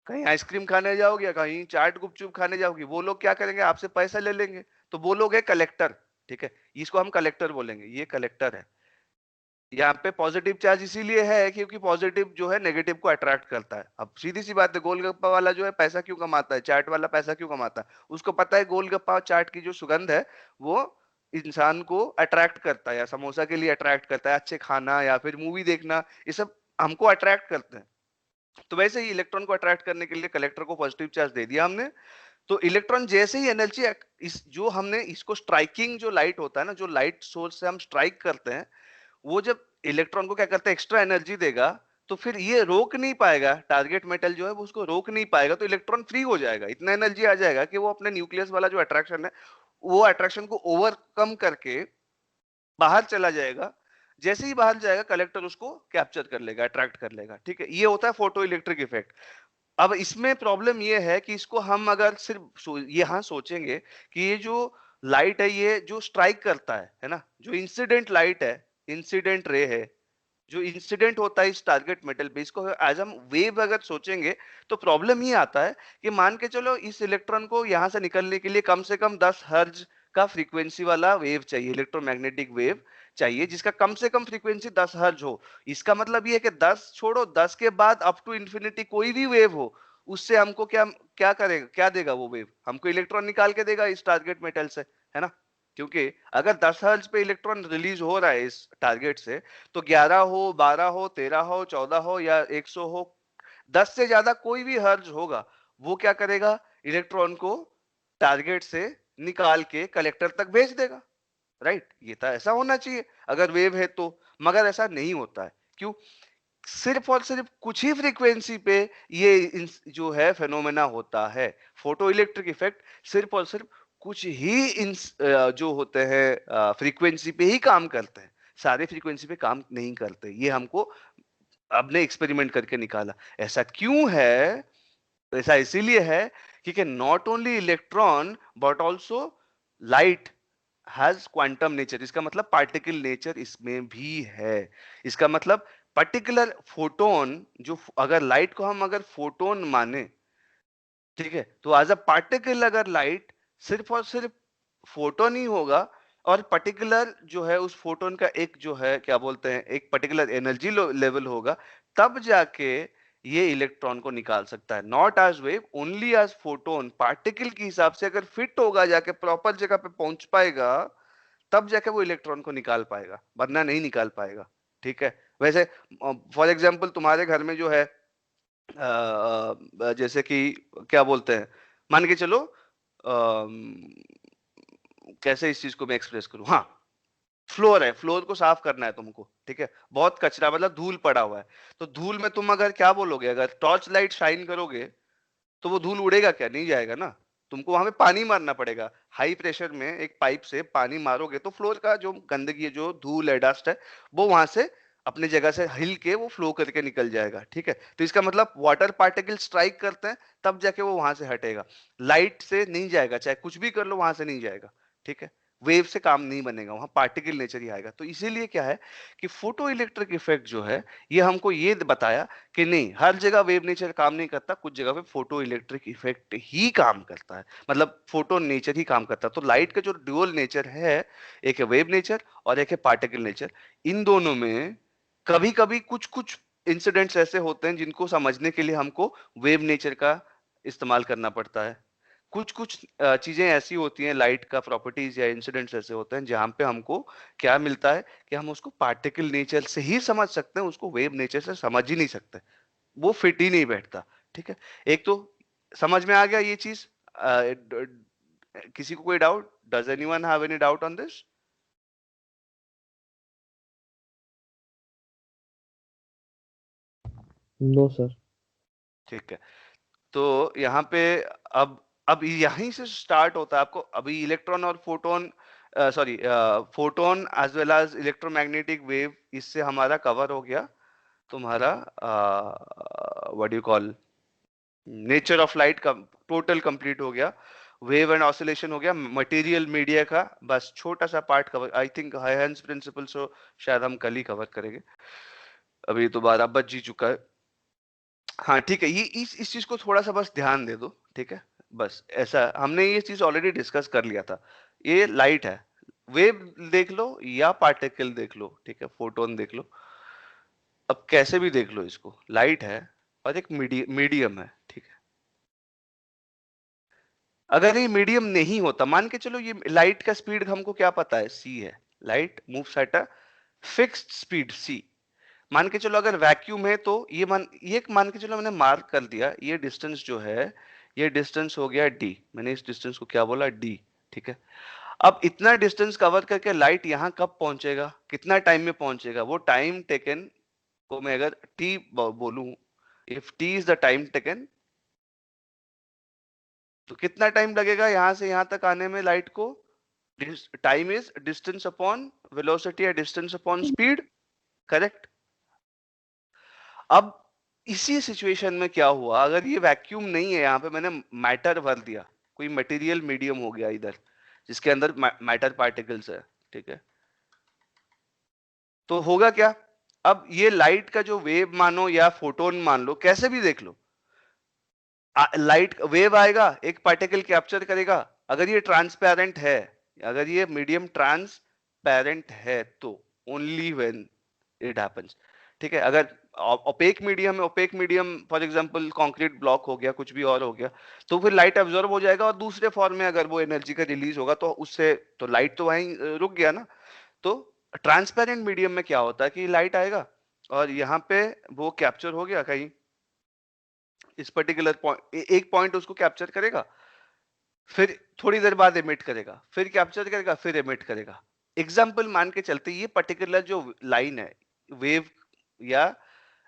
कहीं आइसक्रीम खाने जाओगे या कहीं चाट गुपचुप खाने जाओगी। वो लोग क्या करेंगे, आपसे पैसा ले लेंगे। तो वो लोग है कलेक्टर। ठीक है, इसको हम कलेक्टर बोलेंगे, ये कलेक्टर है। यहाँ पे पॉजिटिव चार्ज इसीलिए है क्योंकि पॉजिटिव जो है नेगेटिव को अट्रैक्ट करता है। अब सीधी सी बात है, गोलगप्पा वाला जो है पैसा क्यों कमाता है, चाट वाला पैसा क्यों कमाता है? उसको पता है गोलगप्पा और चाट की जो सुगंध है वो इंसान को अट्रैक्ट करता है, या समोसा के लिए अट्रैक्ट करता है, अच्छे खाना या फिर मूवी देखना, ये सब हमको अट्रैक्ट करते हैं। तो वैसे ही इलेक्ट्रॉन को अट्रैक्ट करने के लिए कलेक्टर को पॉजिटिव चार्ज दे दिया हमने। तो इलेक्ट्रॉन जैसे ही एनर्जी, इस जो हमने इसको स्ट्राइकिंग जो लाइट होता है ना, जो लाइट सोर्स से हम स्ट्राइक करते हैं, वो जब इलेक्ट्रॉन को क्या करता है, एक्स्ट्रा एनर्जी देगा, तो फिर ये रोक नहीं पाएगा, टारगेट मेटल जो है वो उसको रोक नहीं पाएगा, तो इलेक्ट्रॉन फ्री हो जाएगा, इतना एनर्जी आ जाएगा कि वो अपने न्यूक्लियस वाला जो अट्रैक्शन है, वो अट्रैक्शन को ओवरकम करके बाहर चला जाएगा। जैसे ही बाहर जाएगा, कलेक्टर उसको कैप्चर कर लेगा, अट्रैक्ट कर लेगा। ठीक है, ये होता है फोटो इलेक्ट्रिक इफेक्ट। अब इसमें प्रॉब्लम ये है कि इसको हम अगर सिर्फ यहाँ सोचेंगे कि ये जो लाइट है, ये जो स्ट्राइक करता है ना, जो इंसिडेंट लाइट है, इंसिडेंट रे है, जो इंसिडेंट होता है इस टारगेट मेटल पे, इसको एज हम वेव अगर सोचेंगे, तो प्रॉब्लम ये आता है कि मान के चलो इस इलेक्ट्रॉन को यहाँ से निकलने के लिए कम से कम 10 हर्ज का फ्रीक्वेंसी वाला वेव चाहिए, इलेक्ट्रोमैग्नेटिक वेव चाहिए, जिसका कम से कम फ्रीक्वेंसी 10 हर्ज हो। इसका मतलब ये है कि 10 छोड़ो, 10 के बाद अप टू इंफिनिटी कोई भी वेव हो, उससे हमको क्या क्या करेगा, क्या देगा वो वेव? हमको इलेक्ट्रॉन निकाल के देगा इस टारगेट मेटल से, है ना? क्योंकि अगर 10 हर्ज पे इलेक्ट्रॉन रिलीज हो रहा है इस टारगेट से, तो 11 हो, 12 हो, 13 हो, 14 हो या 100 हो, 10 से ज्यादा कोई भी हर्ज होगा, वो क्या करेगा, इलेक्ट्रॉन को टारगेट से निकाल के कलेक्टर तक भेज देगा। राइट, ये तो ऐसा होना चाहिए अगर वेव है तो। मगर ऐसा नहीं होता है। क्यों? सिर्फ और सिर्फ कुछ ही फ्रीक्वेंसी पे ये जो है फेनोमेना होता है, फोटो इलेक्ट्रिक इफेक्ट सिर्फ और सिर्फ कुछ ही जो होते हैं फ्रीक्वेंसी पे ही काम करते हैं, सारे फ्रीक्वेंसी पे काम नहीं करते। ये हमको आपने एक्सपेरिमेंट करके निकाला। ऐसा क्यों है? ऐसा इसीलिए है क्योंकि not only electron but also light has quantum nature. इसका मतलब पार्टिकल नेचर इसमें भी है। इसका मतलब पर्टिकुलर फोटोन, जो अगर लाइट को हम अगर फोटोन माने, ठीक है, तो एज अ पार्टिकल अगर लाइट सिर्फ और सिर्फ फोटोन ही होगा, और पर्टिकुलर जो है उस फोटोन का एक जो है क्या बोलते हैं, एक पर्टिकुलर एनर्जी लेवल होगा, तब जाके ये इलेक्ट्रॉन को निकाल सकता है। Not as wave, only as photon. Particle के हिसाब से अगर फिट होगा, जाके प्रॉपर जगह पे पहुंच पाएगा, तब जाके वो इलेक्ट्रॉन को निकाल पाएगा, वरना नहीं निकाल पाएगा। ठीक है। वैसे फॉर एग्जाम्पल तुम्हारे घर में जो है जैसे कि क्या बोलते हैं, मान के चलो कैसे इस चीज को मैं एक्सप्रेस करूं, हाँ, फ्लोर है, फ्लोर को साफ करना है तुमको, ठीक है, बहुत कचरा मतलब धूल पड़ा हुआ है, तो धूल में तुम अगर क्या बोलोगे, अगर टॉर्च लाइट शाइन करोगे तो वो धूल उड़ेगा क्या? नहीं जाएगा ना। तुमको वहां पे पानी मारना पड़ेगा, हाई प्रेशर में एक पाइप से पानी मारोगे तो फ्लोर का जो गंदगी है, जो धूल है, डस्ट है, वो वहां से अपनी जगह से हिल के वो फ्लो करके निकल जाएगा। ठीक है, तो इसका मतलब वाटर पार्टिकल स्ट्राइक करते हैं तब जाके वो वहां से हटेगा, लाइट से नहीं जाएगा, चाहे कुछ भी कर लो वहां से नहीं जाएगा। ठीक है, वेव से काम नहीं बनेगा, वहां पार्टिकल नेचर ही आएगा। तो इसीलिए क्या है कि फोटो इलेक्ट्रिक इफेक्ट जो है, ये हमको ये बताया कि नहीं, हर जगह वेव नेचर काम नहीं करता, कुछ जगह पे फोटो इलेक्ट्रिक इफेक्ट ही काम करता है, मतलब फोटो नेचर ही काम करता है। तो लाइट का जो ड्यूअल नेचर है, एक है वेव नेचर और एक है पार्टिकल नेचर, इन दोनों में कभी कभी कुछ कुछ इंसिडेंट्स ऐसे होते हैं जिनको समझने के लिए हमको वेव नेचर का इस्तेमाल करना पड़ता है। कुछ कुछ चीजें ऐसी होती हैं, लाइट का प्रॉपर्टीज या इंसिडेंट्स ऐसे होते हैं जहां पे हमको क्या मिलता है कि हम उसको पार्टिकल नेचर से ही समझ सकते हैं, उसको वेव नेचर से समझ ही नहीं सकते, वो फिट ही नहीं बैठता। ठीक है, एक तो समझ में आ गया ये चीज। किसी को कोई doubt? Does anyone have any doubt on this? No sir. ठीक है, तो यहाँ पे अब यहीं से स्टार्ट होता है आपको, अभी इलेक्ट्रॉन और photon, sorry, photon as well as electromagnetic wave, इससे हमारा कवर हो गया तुम्हारा what you call nature of light का, टोटल कंप्लीट हो गया। वेव एंड ऑसिलेशन हो गया, मटेरियल मीडिया का बस छोटा सा part cover, I think Huygens principle so शायद हम कल ही कवर करेंगे, अभी तो 12 बज जी चुका है। हाँ ठीक है, ये इस चीज को थोड़ा सा बस ध्यान दे दो। ठीक है, बस ऐसा, हमने ये चीज ऑलरेडी डिस्कस कर लिया था। ये लाइट है, वेव देख लो या पार्टिकल देख लो, ठीक है, फोटोन देख लो, अब कैसे भी देख लो, इसको लाइट है और एक मीडियम है। ठीक है, अगर ये मीडियम नहीं होता, मान के चलो ये लाइट का स्पीड हमको क्या पता है, सी है, light moves at a fixed speed C. मान के चलो अगर वैक्यूम है तो ये मान के चलो मैंने मार्क कर दिया, ये डिस्टेंस जो है, ये डिस्टेंस हो गया डी, मैंने इस डिस्टेंस को क्या बोला, डी। ठीक है, अब इतना डिस्टेंस कवर करके लाइट यहाँ कब पहुंचेगा, कितना टाइम में पहुंचेगा, वो टाइम टेकन को मैं अगर टी बोलूं, if T is the time taken, तो कितना टाइम लगेगा यहां से यहां तक आने में लाइट को? Time is distance upon velocity या डिस्टेंस अपॉन स्पीड, करेक्ट। अब इसी सिचुएशन में क्या हुआ, अगर ये वैक्यूम नहीं है, यहां पे मैंने मैटर भर दिया, कोई मटेरियल मीडियम हो गया इधर जिसके अंदर मैटर पार्टिकल्स है, ठीक है, तो होगा क्या, अब ये लाइट का जो वेव मानो या फोटोन मान लो, कैसे भी देख लो, लाइट वेव आएगा, एक पार्टिकल कैप्चर करेगा, अगर ये ट्रांसपेरेंट है, अगर ये मीडियम ट्रांसपेरेंट है तो ओनली व्हेन इट हैपेंस। ठीक है, अगर ओपेक मीडियम है, opaque medium for example concrete block हो गया, कुछ भी और हो गया, तो फिर लाइट अब्जॉर्ब हो जाएगा और दूसरे फॉर्म में अगर वो एनर्जी का रिलीज होगा तो उससे तो लाइट तो वहीं रुक गया ना। तो ट्रांसपेरेंट मीडियम में क्या होता है कि लाइट आएगा और यहाँ पे वो कैप्चर हो गया कहीं, इस पर्टिकुलर पॉइंट, एक पॉइंट उसको कैप्चर करेगा, फिर थोड़ी देर बाद एमिट करेगा, फिर कैप्चर करेगा, फिर एमिट करेगा। एग्जाम्पल मान के चलते, ये पर्टिकुलर जो लाइन है वेव, या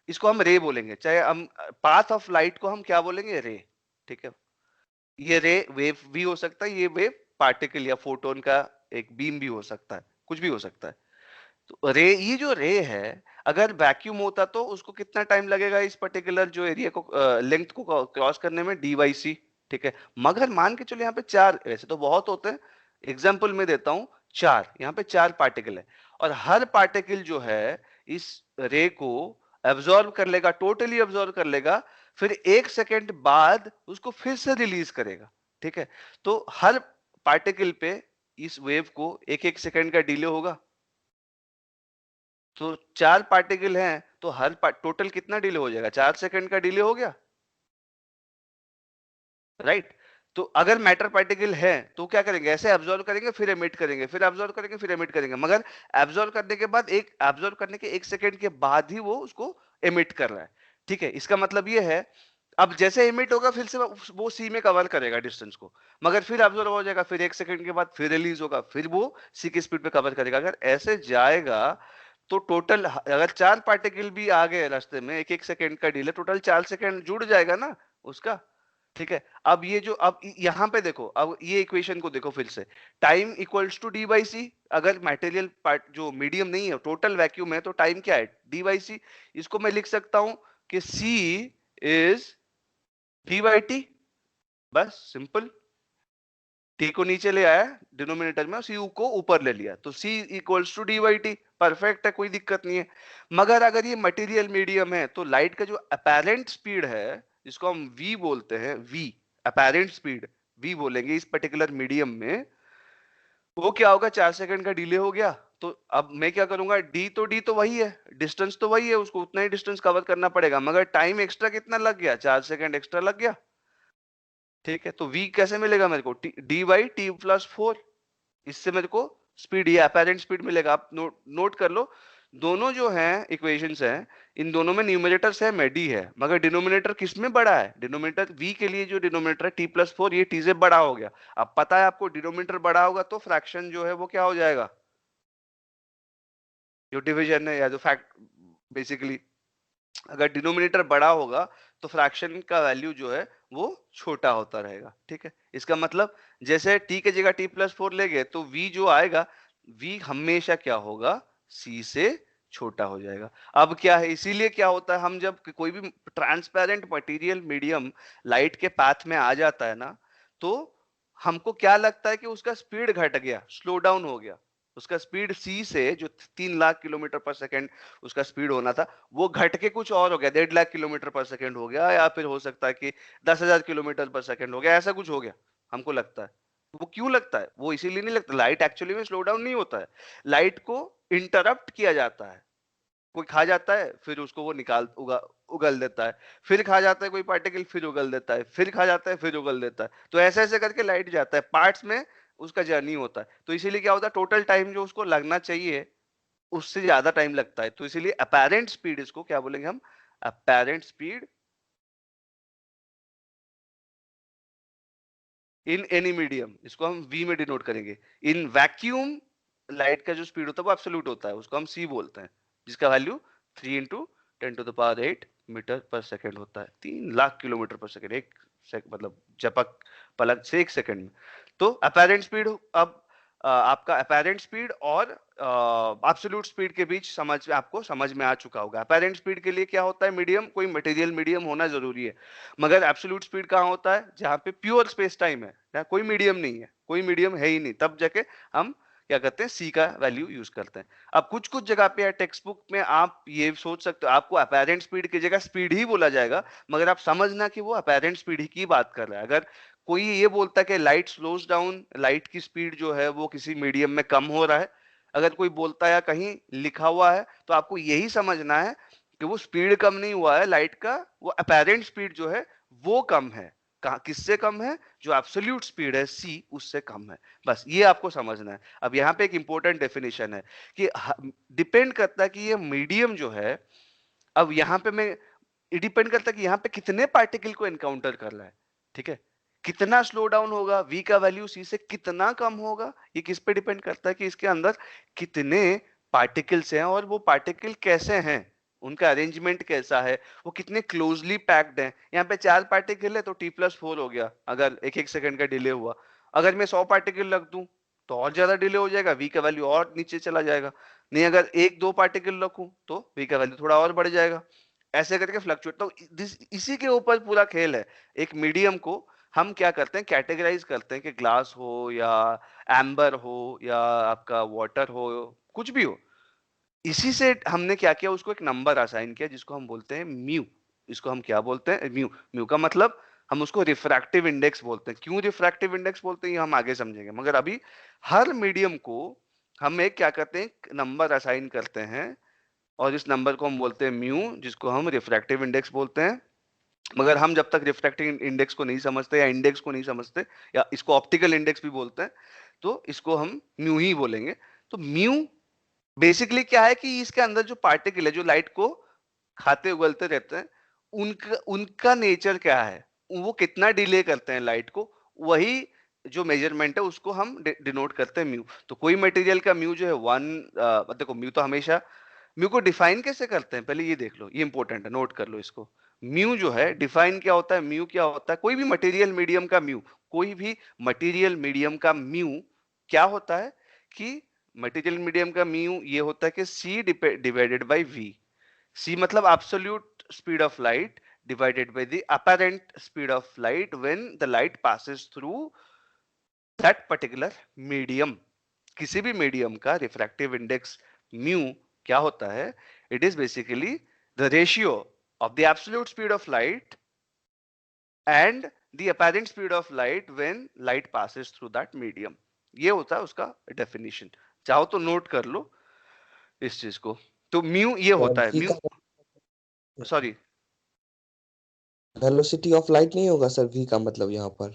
इसको हम रे बोलेंगे, चाहे हम पाथ ऑफ लाइट को हम क्या बोलेंगे, रे। ठीक है, ये रे वेव भी हो सकता है, ये वेव पार्टिकल या फोटोन का एक बीम भी हो सकता है, कुछ भी हो सकता है। तो रे, ये जो रे है, अगर वैक्यूम होता तो उसको कितना टाइम लगेगा इस पर्टिकुलर जो एरिया को लेंथ को क्रॉस करने में, डी बाई सी, ठीक है। मगर मान के चलो यहाँ पे 4, वैसे तो बहुत होते हैं, एग्जाम्पल में देता हूँ 4, यहाँ पे 4 पार्टिकल है और हर पार्टिकल जो है इस रे को एब्जॉर्ब कर लेगा, टोटली एब्जॉर्ब कर लेगा, फिर 1 सेकेंड बाद उसको फिर से रिलीज करेगा, ठीक है। तो हर पार्टिकल पे इस वेव को 1-1 सेकेंड का डिले होगा। तो 4 पार्टिकल हैं तो हर टोटल कितना डिले हो जाएगा, 4 सेकंड का डिले हो गया, राइट। तो अगर मैटर पार्टिकल है तो क्या करेंगे, ऐसे एब्जॉर्ब करेंगे फिर एमिट करेंगे, फिर एब्जॉर्ब करेंगे फिर एमिट करेंगे, मगर एब्जॉर्ब करने के बाद एब्जॉर्ब करने के 1 सेकंड के बाद ही वो उसको एमिट कर रहा है, ठीक है। इसका मतलब ये है अब जैसे एमिट होगा फिर से वो सी में कवर करेगा डिस्टेंस को, मगर फिर एब्जॉर्ब हो जाएगा, फिर 1 सेकंड के बाद फिर रिलीज होगा, फिर वो सी की स्पीड पे कवर करेगा। अगर ऐसे जाएगा तो टोटल अगर 4 पार्टिकल भी आ गए रास्ते में 1-1 सेकंड का डिले, टोटल 4 सेकंड जुड़ जाएगा ना उसका, ठीक है। अब ये जो अब यहां पे देखो, अब ये इक्वेशन को देखो फिर से, time equals to d by c. अगर मटेरियल पार्ट जो मीडियम नहीं है, टोटल वैक्यूम है, तो टाइम क्या है, डी बाई सी। इसको मैं लिख सकता हूं कि सी इज डी बाई टी, बस सिंपल। टी को नीचे ले आया डिनोमिनेटर में, सी को ऊपर ले लिया, तो c equals to d by t, perfect है, कोई दिक्कत नहीं है। मगर अगर ये मटेरियल मीडियम है तो लाइट का जो अपेरेंट स्पीड है, जिसको हम वी बोलते हैं, वी अपेरेंट स्पीड, वी बोलेंगे इस पर्टिकुलर मीडियम में, वो क्या होगा, 4 सेकंड का डिले हो गया। तो अब मैं क्या करूंगा, डी तो वही है, डिस्टेंस तो वही है, उसको उतना ही डिस्टेंस कवर करना पड़ेगा, मगर टाइम एक्स्ट्रा कितना लग गया, 4 सेकंड एक्स्ट्रा लग गया, ठीक है। तो v कैसे मिलेगा मेरे को, डी बाई टी प्लस 4, इससे मेरे को स्पीड, ये अपेरेंट स्पीड मिलेगा। आप नोट कर लो, दोनों जो हैं इक्वेशंस हैं, इन दोनों में न्यूमरेटर सेम है, डी है, मगर डिनोमिनेटर किस में बड़ा है, डिनोमिनेटर v के लिए जो डिनोमिनेटर है टी प्लस 4, ये टी से बड़ा हो गया। अब पता है आपको डिनोमिनेटर बड़ा होगा तो फ्रैक्शन जो है वो क्या हो जाएगा, जो डिवीजन है या जो फैक्ट, बेसिकली अगर डिनोमिनेटर बड़ा होगा तो फ्रैक्शन का वैल्यू जो है वो छोटा होता रहेगा, ठीक है। इसका मतलब जैसे t के जगह t प्लस 4 ले गए तो v जो आएगा, v हमेशा क्या होगा, c से छोटा हो जाएगा। अब क्या है, इसीलिए क्या होता है, हम जब कोई भी ट्रांसपेरेंट मटेरियल मीडियम लाइट के पाथ में आ जाता है ना, तो हमको क्या लगता है कि उसका स्पीड घट गया, स्लो डाउन हो गया, उसका स्पीड सी से जो 3 लाख किलोमीटर पर सेकंड उसका स्पीड होना था, वो घट के कुछ और हो गया, 1.5 लाख किलोमीटर पर सेकंड हो गया, या फिर हो सकता है कि 10,000 किलोमीटर पर सेकंड हो गया, ऐसा कुछ हो गया, हमको लगता है। वो क्यों लगता है, वो इसीलिए नहीं लगता, लाइट एक्चुअली में स्लो डाउन नहीं होता है, लाइट को इंटरप्ट किया जाता है। कोई खा जाता है फिर उसको वो उगल देता है, फिर खा जाता है कोई पार्टिकल, फिर उगल देता है, फिर खा जाता है, फिर उगल देता है, तो ऐसे ऐसे करके लाइट जाता है, पार्ट्स में उसका जर्नी होता है। तो इसीलिए क्या होता है, टोटल टाइम जो उसको लगना चाहिए उससे ज्यादा टाइम लगता है, तो इसीलिए अपेरेंट स्पीड, इसको क्या बोलेंगे हम, apparent speed in any medium, इसको हम v में डिनोट करेंगे। इन वैक्यूम लाइट का जो स्पीड होता है वो एब्सोल्यूट होता है, उसको हम c बोलते हैं, जिसका वैल्यू 3 इंटू 10⁻8 मीटर पर सेकेंड होता है, 3 लाख किलोमीटर पर सेकेंड, मतलब झपक पलक से 1 सेकेंड में। तो अपेरेंट स्पीड, अब आपका अपेरेंट स्पीड और एब्सोल्यूट स्पीड के बीच आपको समझ में आ चुका होगा। अपेरेंट स्पीड के लिए क्या होता है, मीडियम, कोई मटेरियल मीडियम होना जरूरी है, मगर एब्सोल्यूट स्पीड कहाँ होता है, जहां पे प्योर स्पेस टाइम है, जहां कोई मीडियम नहीं है, कोई मीडियम है ही नहीं, तब जाके हम क्या करते हैं, सी का वैल्यू यूज करते हैं। अब कुछ कुछ जगह पे टेक्स्ट बुक में आप ये सोच सकते हो, आपको अपेरेंट स्पीड की जगह स्पीड ही बोला जाएगा, मगर आप समझना कि वो अपेरेंट स्पीड ही की बात कर रहा है। अगर कोई ये बोलता है कि लाइट स्लोज डाउन, लाइट की स्पीड जो है वो किसी मीडियम में कम हो रहा है, अगर कोई बोलता है या कहीं लिखा हुआ है, तो आपको यही समझना है कि वो स्पीड कम नहीं हुआ है लाइट का, वो अपेरेंट स्पीड जो है वो कम है। किससे कम है, जो एब्सोल्यूट स्पीड है c, उससे कम है, बस ये आपको समझना है। अब यहाँ पे एक इंपॉर्टेंट डेफिनेशन है कि डिपेंड करता है कि ये मीडियम जो है, अब यहाँ पे मैं, डिपेंड करता है कि यहाँ पे कितने पार्टिकल को एनकाउंटर कर रहा है, ठीक है, कितना स्लो डाउन होगा, v का वैल्यू c से कितना कम होगा, ये किस पे डिपेंड करता है कि इसके अंदर कितने पार्टिकल्स हैं और वो पार्टिकल कैसे हैं, उनका अरेंजमेंट कैसा है, वो कितने क्लोजली पैक्ड हैं। यहाँ पे 4 पार्टिकल है तो t+4 हो गया, अगर 1-1 सेकंड का डिले हुआ। अगर मैं 100 पार्टिकल रख दूं तो और ज्यादा डिले हो जाएगा, v का वैल्यू और नीचे चला जाएगा। नहीं अगर एक दो पार्टिकल रखूं तो v का वैल्यू थोड़ा और बढ़ जाएगा। ऐसे करके फ्लक्चुएट, तो इसी के ऊपर पूरा खेल है। एक मीडियम को हम क्या करते हैं, कैटेगराइज करते हैं कि ग्लास हो या एम्बर हो या आपका वाटर हो, कुछ भी हो। इसी से हमने क्या किया, उसको एक नंबर असाइन किया जिसको हम बोलते हैं म्यू। इसको हम क्या बोलते हैं, म्यू। म्यू का मतलब हम उसको रिफ्रैक्टिव इंडेक्स बोलते हैं। क्यों रिफ्रैक्टिव इंडेक्स बोलते हैं ये हम आगे समझेंगे, मगर अभी हर मीडियम को हम एक क्या करते हैं, नंबर असाइन करते हैं, और इस नंबर को हम बोलते हैं म्यू, जिसको हम रिफ्रैक्टिव इंडेक्स बोलते हैं। मगर हम जब तक रिफ्रैक्टिव इंडेक्स को नहीं समझते या इंडेक्स को नहीं समझते, या इसको ऑप्टिकल इंडेक्स भी बोलते हैं, तो इसको हम म्यू ही बोलेंगे। तो म्यू बेसिकली क्या है कि इसके अंदर जो पार्टिकल है जो लाइट को खाते उगलते रहते हैं, उनका उनका नेचर क्या है, वो कितना डिले करते हैं लाइट को, वही जो मेजरमेंट है उसको हम डिनोट करते हैं म्यू। तो कोई मटेरियल का म्यू जो है वन, देखो म्यू तो हमेशा, म्यू को डिफाइन कैसे करते हैं पहले ये देख लो, ये इंपॉर्टेंट है, नोट कर लो इसको। म्यू जो है डिफाइन क्या होता है, म्यू क्या होता है, कोई भी मटेरियल मीडियम का म्यू, कोई भी मटेरियल मीडियम का म्यू क्या होता है कि मटेरियल मीडियम का म्यू ये होता है कि c divided by v। c मतलब absolute speed of light divided by the apparent speed of light when the light passes through that particular medium. किसी भी मीडियम का रिफ्रैक्टिव इंडेक्स म्यू क्या होता है, it is basically the ratio of the absolute speed of light and the apparent speed of light when light passes through that medium। ये होता है उसका डेफिनेशन, चाहो तो नोट कर लो इस चीज को। तो म्यू ये होता है v म्यू, का सॉरी वेलोसिटी ऑफ लाइट नहीं होगा सर, v का मतलब यहाँ पर?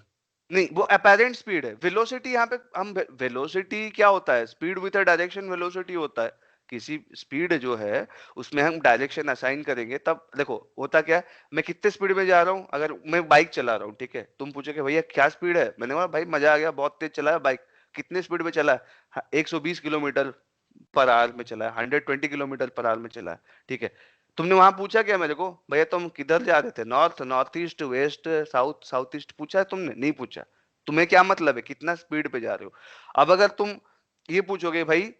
नहीं, वो अपेरेंट स्पीड है। वेलोसिटी यहाँ पे हम, वेलोसिटी क्या होता है, speed with a direction velocity होता है। किसी स्पीड जो है उसमें हम डायरेक्शन असाइन करेंगे, तब देखो होता क्या है, मैं कितने स्पीड में जा रहा हूँ, अगर मैं बाइक चला रहा हूँ, ठीक है, तुम पूछोगे भैया क्या स्पीड है, मैंने कहा भाई मजा आ गया, बहुत तेज चला है बाइक। कितने स्पीड में चला है, 120 किलोमीटर पर आवर में चला है, 120 किलोमीटर पर आवर में चला है, ठीक है। तुमने वहां पूछा क्या मेरे को, भैया तुम किधर जा रहे थे, north, north east, west, south, south east, पूछा है तुमने? नहीं पूछा। तुम्हें क्या मतलब है कितना स्पीड पे जा रहे हो। अब अगर तुम ये पूछोगे भाई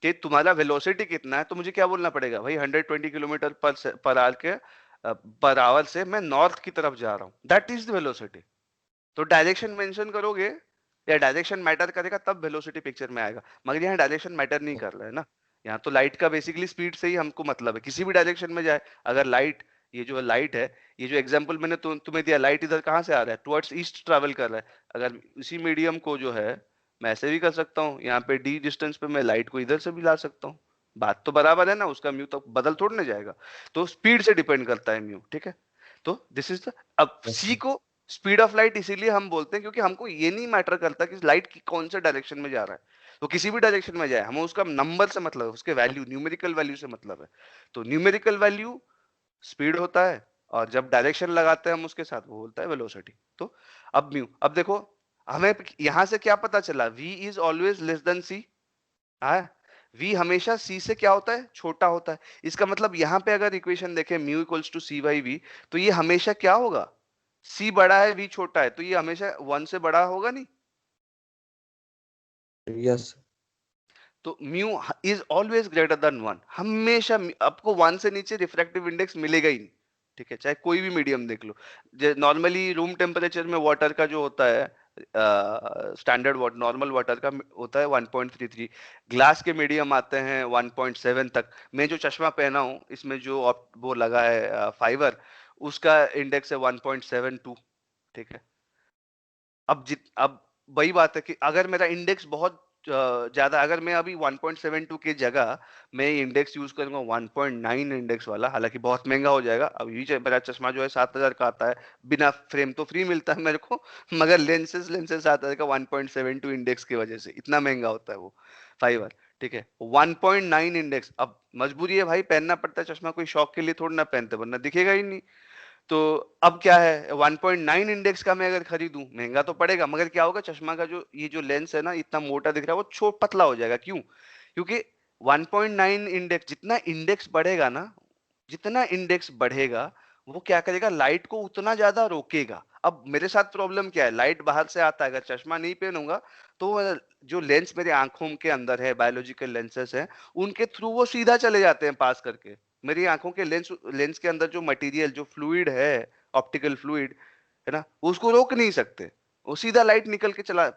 कि तुम्हारा वेलोसिटी कितना है, तो मुझे क्या बोलना पड़ेगा, भाई 120 किलोमीटर पर आवर के पर आवर से मैं नॉर्थ की तरफ जा रहा हूँ, दैट इज द वेलोसिटी। तो डायरेक्शन मेंशन करोगे या डायरेक्शन मैटर करेगा तब वेलोसिटी पिक्चर में आएगा, मगर यहाँ डायरेक्शन मैटर नहीं कर रहा है ना। यहाँ तो लाइट का बेसिकली स्पीड से ही हमको मतलब है, किसी भी डायरेक्शन में जाए। अगर लाइट, ये जो लाइट है, ये जो एग्जांपल मैंने तुम्हें दिया, लाइट इधर कहाँ से आ रहा है, टुवर्ड्स ईस्ट ट्रैवल कर रहा है। अगर इसी मीडियम को जो है मैं ऐसे भी कर सकता हूँ, यहाँ पे d डिस्टेंस पे मैं लाइट को इधर से भी ला सकता हूँ। बात तो बराबर है ना, उसका म्यू तो बदल थोड़ने जाएगा। तो स्पीड से डिपेंड करता है म्यू, ठीक है। तो दिस इज द, अब Yes, c को स्पीड ऑफ लाइट इसीलिए हम बोलते हैं क्योंकि हमको ये नहीं मैटर करता कि लाइट की कौन से डायरेक्शन में जा रहा है, तो किसी भी डायरेक्शन में जाए, हमें उसका नंबर से मतलब है, उसके वैल्यू, न्यूमेरिकल वैल्यू से मतलब है। तो न्यूमेरिकल वैल्यू स्पीड होता है, और जब डायरेक्शन लगाते हैं हम उसके साथ, वो होता है वेलोसिटी। तो अब म्यू, अब देखो हमें यहां से क्या पता चला, v is always less than c। हाँ, v हमेशा c से क्या होता है, छोटा होता है। इसका मतलब यहाँ पे अगर इक्वेशन देखें mu equals to c by V, तो ये हमेशा क्या होगा, c बड़ा है v छोटा है, तो ये हमेशा 1 से बड़ा होगा नहीं। yes, तो mu is always greater than 1, हमेशा आपको 1 से नीचे रिफ्रैक्टिव इंडेक्स मिलेगा ही नहीं, ठीक है, चाहे कोई भी मीडियम देख लो। नॉर्मली रूम टेम्परेचर में वाटर का जो होता है, स्टैंडर्ड वाटर, नॉर्मल वाटर का होता है 1.33, ग्लास के मीडियम आते हैं 1.7 तक। मैं जो चश्मा पहना हूँ इसमें जो वो लगा है फाइबर, उसका इंडेक्स है 1.72, ठीक है। अब वही बात है कि अगर मेरा इंडेक्स बहुत ज्यादा, अगर मैं अभी 1.72 की जगह मैं इंडेक्स यूज करूंगा 1.9 इंडेक्स वाला, हालांकि बहुत महंगा हो जाएगा। अब ये मेरा चश्मा जो है 7,000 का आता है, बिना फ्रेम तो फ्री मिलता है मेरे को, मगर लेंसेज लेंसेज आता है का 1.72 इंडेक्स की वजह से इतना महंगा होता है वो फाइबर, ठीक है। 1.9 इंडेक्स, अब मजबूरी है भाई, पहनना पड़ता है चश्मा, कोई शौक के लिए थोड़ी ना पहनते, वरना दिखेगा ही नहीं। तो अब क्या है, 1.9 इंडेक्स का मैं अगर खरीदूं, महंगा तो पड़ेगा, मगर क्या होगा, चश्मा का जो ये जो लेंस है ना, इतना मोटा दिख रहा है, वो पतला हो जाएगा। क्यों? क्योंकि 1.9 इंडेक्स, जितना इंडेक्स बढ़ेगा ना, जितना इंडेक्स बढ़ेगा वो क्या करेगा, लाइट को उतना ज्यादा रोकेगा। अब मेरे साथ प्रॉब्लम क्या है, लाइट बाहर से आता है, अगर चश्मा नहीं पहनूंगा तो जो लेंस मेरे आंखों के अंदर है, बायोलॉजिकल लेंसेस हैं, उनके थ्रू वो सीधा चले जाते हैं पास करके। मेरी आंखों के लेंस लेंस के अंदर जो मटेरियल, जो फ्लूइड है, ऑप्टिकल फ्लूइड है ना, उसको रोक नहीं सकते, वो सीधा लाइट निकल के चला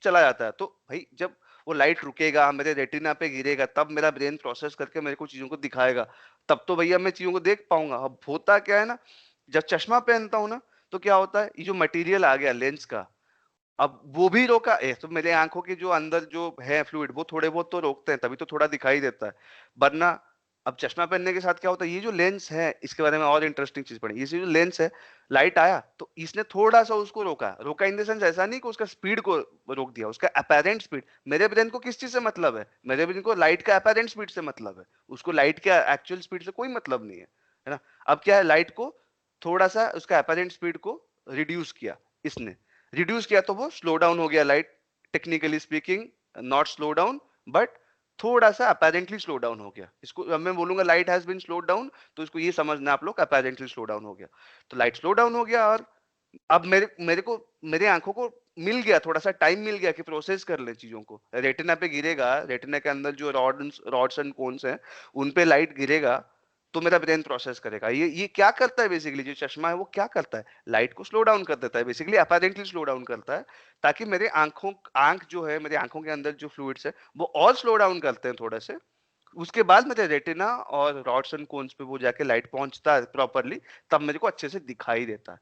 चला जाता है। तो भाई जब वो लाइट रुकेगा, मेरे रेटिना पे गिरेगा, तब मेरा ब्रेन प्रोसेस करके मेरे को चीजों को दिखाएगा, तब तो भैया मैं चीजों को देख पाऊंगा। अब होता क्या है ना, जब चश्मा पहनता हूं ना, तो क्या होता है, ये जो मटेरियल आ गया लेंस का, अब वो भी रोका है तो मेरे आंखों के जो अंदर जो है फ्लूइड, वो थोड़े बहुत तो रोकते हैं, तभी तो थोड़ा दिखाई देता है। वरना अब चश्मा पहनने के साथ क्या होता है, ये जो लेंस है, इसके बारे में और इंटरेस्टिंग चीज पढ़ी, ये जो लेंस है, लाइट आया तो इसने थोड़ा सा उसको रोका, रोका इन द सेंस ऐसा नहीं कि उसका स्पीड को रोक दिया, उसका अपेरेंट स्पीड। मेरे ब्रेन को किस चीज से मतलब है, मेरे ब्रेन को लाइट का अपेरेंट स्पीड से मतलब है, उसको लाइट के एक्चुअल स्पीड से कोई मतलब नहीं है ना। अब क्या है, लाइट को थोड़ा सा उसका अपेरेंट स्पीड को रिड्यूस किया, इसने रिड्यूस किया तो वो स्लो डाउन हो गया light, technically speaking not slow down, but थोड़ा सा अपेरेंटली स्लो डाउन हो गया। इसको अब मैं बोलूंगा light has been slow down, तो इसको ये समझना आप लोग अपेरेंटली स्लो डाउन हो गया। तो लाइट स्लो डाउन हो गया, और अब मेरे मेरे को मेरे आंखों को मिल गया, थोड़ा सा टाइम मिल गया कि प्रोसेस कर ले चीजों को। रेटिना पे गिरेगा, रेटिना के अंदर जो रॉड्स एंड कोन्स हैं, उन पे लाइट गिरेगा, तो मेरा ब्रेन प्रोसेस करेगा। ये क्या करता है बेसिकली, जो चश्मा है वो क्या करता है, लाइट को स्लो डाउन कर देता है, बेसिकली अपेरेंटली स्लो डाउन करता है, ताकि मेरे आंख जो है, मेरे आंखों के अंदर जो फ्लूइड्स है, वो और स्लो डाउन करते हैं थोड़े से। उसके बाद मेरे रेटिना और रॉड्स एंड कोन्स पे वो जाके लाइट पहुंचता है प्रॉपरली, तब मेरे को अच्छे से दिखाई देता है।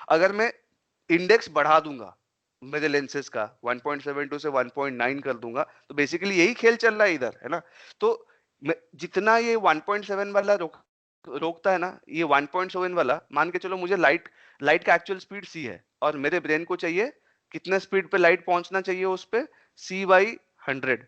अगर मैं इंडेक्स बढ़ा दूंगा मेरे लेंसेज का, 1.72 से 1.9 कर दूंगा, तो बेसिकली यही खेल चल रहा है इधर, है ना। तो जितना ये 1.7 वाला रोकता है ना, ये 1.7 वाला, मान के चलो मुझे लाइट लाइट का एक्चुअल स्पीड सी है, और मेरे ब्रेन को चाहिए कितने स्पीड पे लाइट पहुंचना चाहिए उस पे, C/100,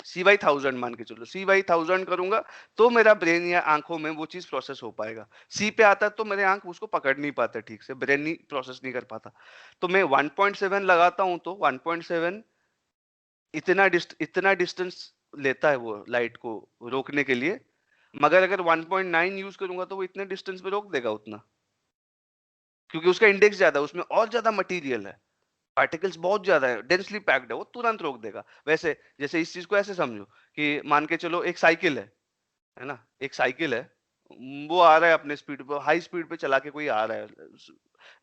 C/1000 मान के चलो, C/1000 करूंगा तो मेरा ब्रेन या आंखों में वो चीज प्रोसेस हो पाएगा। C पे आता है तो मेरे आंख उसको पकड़ नहीं पाते ठीक से, ब्रेन नहीं प्रोसेस नहीं कर पाता। तो मैं 1.7 लगाता हूं, तो 1.7 इतना डिस्टेंस लेता है वो लाइट को रोकने के लिए। मगर अगर 1.9 यूज करूंगा तो वो इतने डिस्टेंस पे रोक देगा उतना, क्योंकि उसका इंडेक्स ज्यादा है, उसमें और ज्यादा मटेरियल है, पार्टिकल्स बहुत ज्यादा है, डेंसली पैक्ड है, वो तुरंत रोक देगा। वैसे जैसे इस चीज को ऐसे समझो कि मान के चलो एक साइकिल है ना, एक साइकिल है, वो आ रहा है अपने स्पीड पे, हाई स्पीड पे चला के कोई आ रहा है,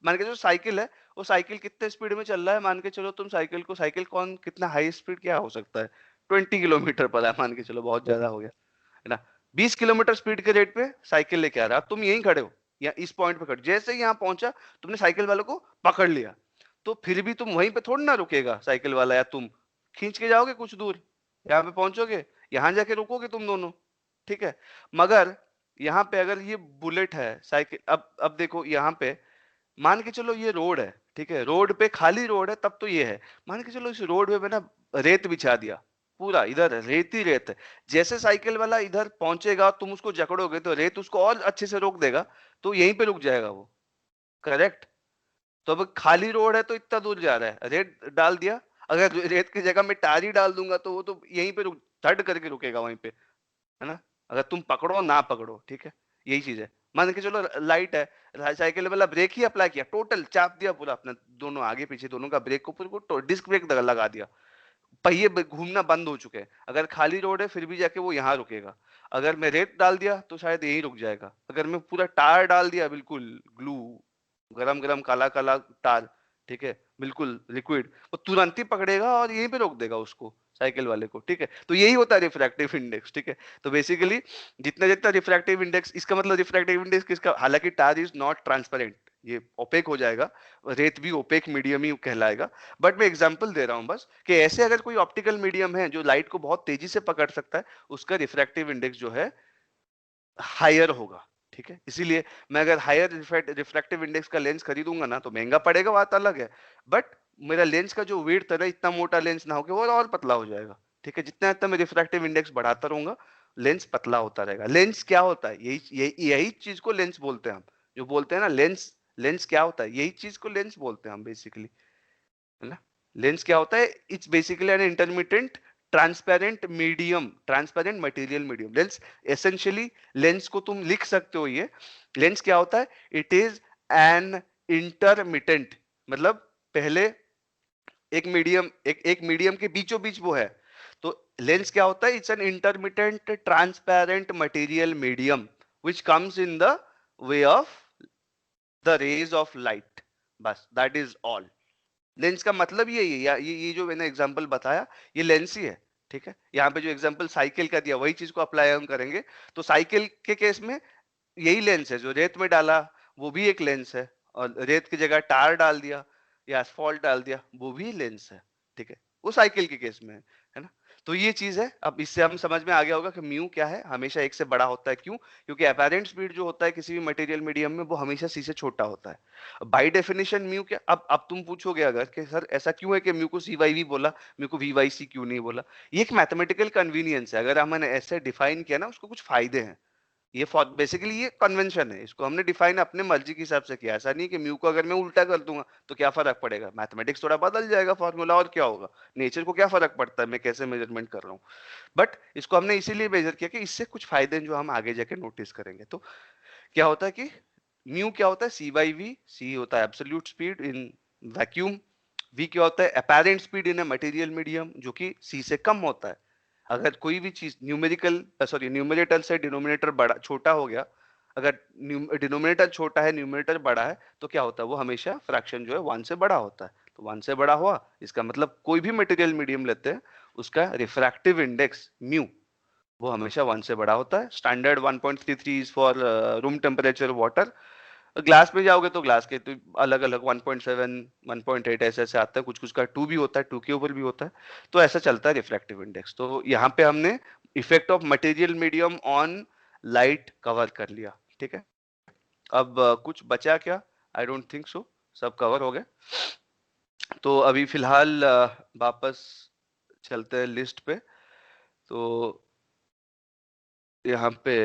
मान के चलो साइकिल है, वो साइकिल कितने स्पीड में चल रहा है, मान के चलो तुम साइकिल कौन कितना हाई स्पीड क्या हो सकता है, 20 किलोमीटर पर है, मान के चलो बहुत ज्यादा हो गया, है ना। 20 किलोमीटर स्पीड के रेट पे साइकिल लेके आ रहा है, तुम यहीं खड़े हो या इस पॉइंट पे खड़े, जैसे ही यहाँ पहुंचा तुमने साइकिल वाले को पकड़ लिया, तो फिर भी तुम वहीं पे थोड़ी ना रुकेगा साइकिल वाला, या तुम खींच के जाओगे कुछ दूर, यहाँ पे पहुंचोगे, यहाँ जाके रुकोगे तुम दोनों, ठीक है। मगर यहाँ पे अगर ये बुलेट है साइकिल, अब देखो यहाँ पे मान के चलो ये रोड है, ठीक है, रोड पे खाली रोड है, तब तो ये है, मान के चलो इस रोड पे मैंने रेत बिछा दिया, पूरा इधर रेत ही रेत है, जैसे साइकिल वाला इधर पहुंचेगा तुम उसको जकड़ोगे तो रेत उसको और अच्छे से रोक देगा, तो यहीं पे रुक जाएगा वो, करेक्ट। तो अब खाली रोड है तो इतना दूर जा रहा है, रेत डाल दिया, अगर रेत की जगह में टारी डाल दूंगा तो वो तो यहीं पे रुक थर्ड करके रुकेगा वहीं पे, है ना। अगर तुम पकड़ो ना पकड़ो, ठीक है, यही चीज है। मान के चलो लाइट है, साइकिल वाला ब्रेक ही अप्लाई किया, टोटल चाप दिया पूरा अपना, दोनों आगे पीछे दोनों का ब्रेक को पूरे को डिस्क ब्रेक लगा दिया, पहिए घूमना बंद हो चुके हैं। अगर खाली रोड है फिर भी जाके वो यहाँ रुकेगा, अगर मैं रेत डाल दिया तो शायद यहीं रुक जाएगा, अगर मैं पूरा टायर डाल दिया, बिल्कुल ग्लू, गरम गरम काला काला टायर, ठीक है, बिल्कुल लिक्विड, वो तुरंत ही पकड़ेगा और यहीं पे रोक देगा उसको, साइकिल वाले को, ठीक है। तो यही होता है रिफ्रैक्टिव इंडेक्स, ठीक है। तो बेसिकली जितना जितना रिफ्रैक्टिव इंडेक्स, इसका मतलब रिफ्रैक्टिव इंडेक्स किसका, हालांकि टायर इज नॉट ट्रांसपेरेंट, ये ओपेक हो जाएगा, रेत भी ओपेक मीडियम ही कहलाएगा, बट मैं एग्जांपल दे रहा हूं बस कि ऐसे अगर कोई ऑप्टिकल मीडियम है जो लाइट को बहुत तेजी से पकड़ सकता है, उसका रिफ्रैक्टिव इंडेक्स जो है हायर होगा, ठीक है। इसीलिए मैं अगर हायर रिफ्रैक्टिव इंडेक्स का लेंस खरीदूंगा ना, तो महंगा पड़ेगा, बात अलग है, बट मेरा लेंस का जो वेट है ना, इतना मोटा लेंस ना होके वो और पतला हो जाएगा, ठीक है। जितना जितना मैं रिफ्रैक्टिव इंडेक्स बढ़ाता रहूंगा, लेंस पतला होता रहेगा। लेंस क्या होता है, यही चीज को लेंस बोलते हैं हम, जो बोलते हैं ना लेंस, लेंस क्या होता है, यही चीज को लेंस बोलते हैं हम बेसिकली, है ना। लेंस क्या होता है, it's basically an intermediate transparent material medium. Lens essentially, lens को तुम लिख सकते हो, ये लेंस क्या होता है, इट इज एन इंटरमिटेंट, मतलब पहले एक मीडियम के बीचों बीच वो है। तो लेंस क्या होता है? It's an intermittent transparent material medium which comes in the way of the rays of light, बस दैट इज ऑल। लेंस का मतलब ये है, ये जो मैंने एग्जांपल बताया ये लेंस ही है, ठीक है। यहाँ पे जो एग्जांपल साइकिल का दिया वही चीज को अप्लाई हम करेंगे। तो साइकिल के केस में यही लेंस है, जो रेत में डाला वो भी एक लेंस है, और रेत की जगह टायर डाल दिया या एस्फॉल्ट डाल दिया वो भी लेंस है, ठीक है। वो साइकिल के केस में है ना। तो ये चीज है। अब इससे हम समझ में आ गया होगा कि म्यू क्या है, हमेशा एक से बड़ा होता है। क्यों? क्योंकि अपैरेंट स्पीड जो होता है किसी भी मटेरियल मीडियम में वो हमेशा सी से छोटा होता है बाय डेफिनेशन। म्यू क्या, अब तुम पूछोगे अगर कि सर ऐसा क्यों है कि म्यू को सी वाई वी बोला, म्यू को वी वाई सी क्यों नहीं बोला? ये एक मैथमेटिकल कन्वीनियंस है। अगर हमने ऐसे डिफाइन किया ना, उसको कुछ फायदे हैं। ये बेसिकली ये कन्वेंशन है, इसको हमने डिफाइन अपने मर्जी के हिसाब से किया। ऐसा नहीं कि म्यू को अगर मैं उल्टा कर दूंगा तो क्या फर्क पड़ेगा, मैथमेटिक्स थोड़ा बदल जाएगा फॉर्मूला, और क्या होगा। नेचर को क्या फर्क पड़ता है मैं कैसे मेजरमेंट कर रहा हूँ। बट इसको हमने इसीलिए मेजर किया कि इससे कुछ फायदे हैं जो हम आगे जाके नोटिस करेंगे। तो क्या होता है कि म्यू क्या होता है? सी बाई वी। सी होता है absolute speed in vacuum. V क्या होता है? Apparent speed in a material medium, जो कि सी से कम होता है। अगर कोई भी चीज न्यूमेरेटर से डिनोमिनेटर बड़ा छोटा हो गया, अगर डिनोमिनेटर छोटा है न्यूमेरेटर बड़ा है, तो क्या होता है? वो हमेशा फ्रैक्शन जो है 1 से बड़ा होता है। तो 1 से बड़ा हुआ, इसका मतलब कोई भी मटेरियल मीडियम लेते हैं उसका रिफ्रैक्टिव इंडेक्स म्यू वो हमेशा 1 से बड़ा होता है। Standard 1.33 is for room temperature water. Glass में जाओगे तो ग्लास के तो अलग अलग 1.7 1.8 ऐसे ऐसे आता है, कुछ कुछ का 2 भी होता है, 2 के ऊपर भी होता है। तो ऐसा चलता है रिफ्रैक्टिव इंडेक्स। तो यहाँ पे हमने effect of material medium on light cover कर लिया, ठीक है। अब कुछ बचा क्या? आई डोंट थिंक सो, सब कवर हो गए। तो अभी फिलहाल वापस चलते हैं लिस्ट पे। तो यहाँ पे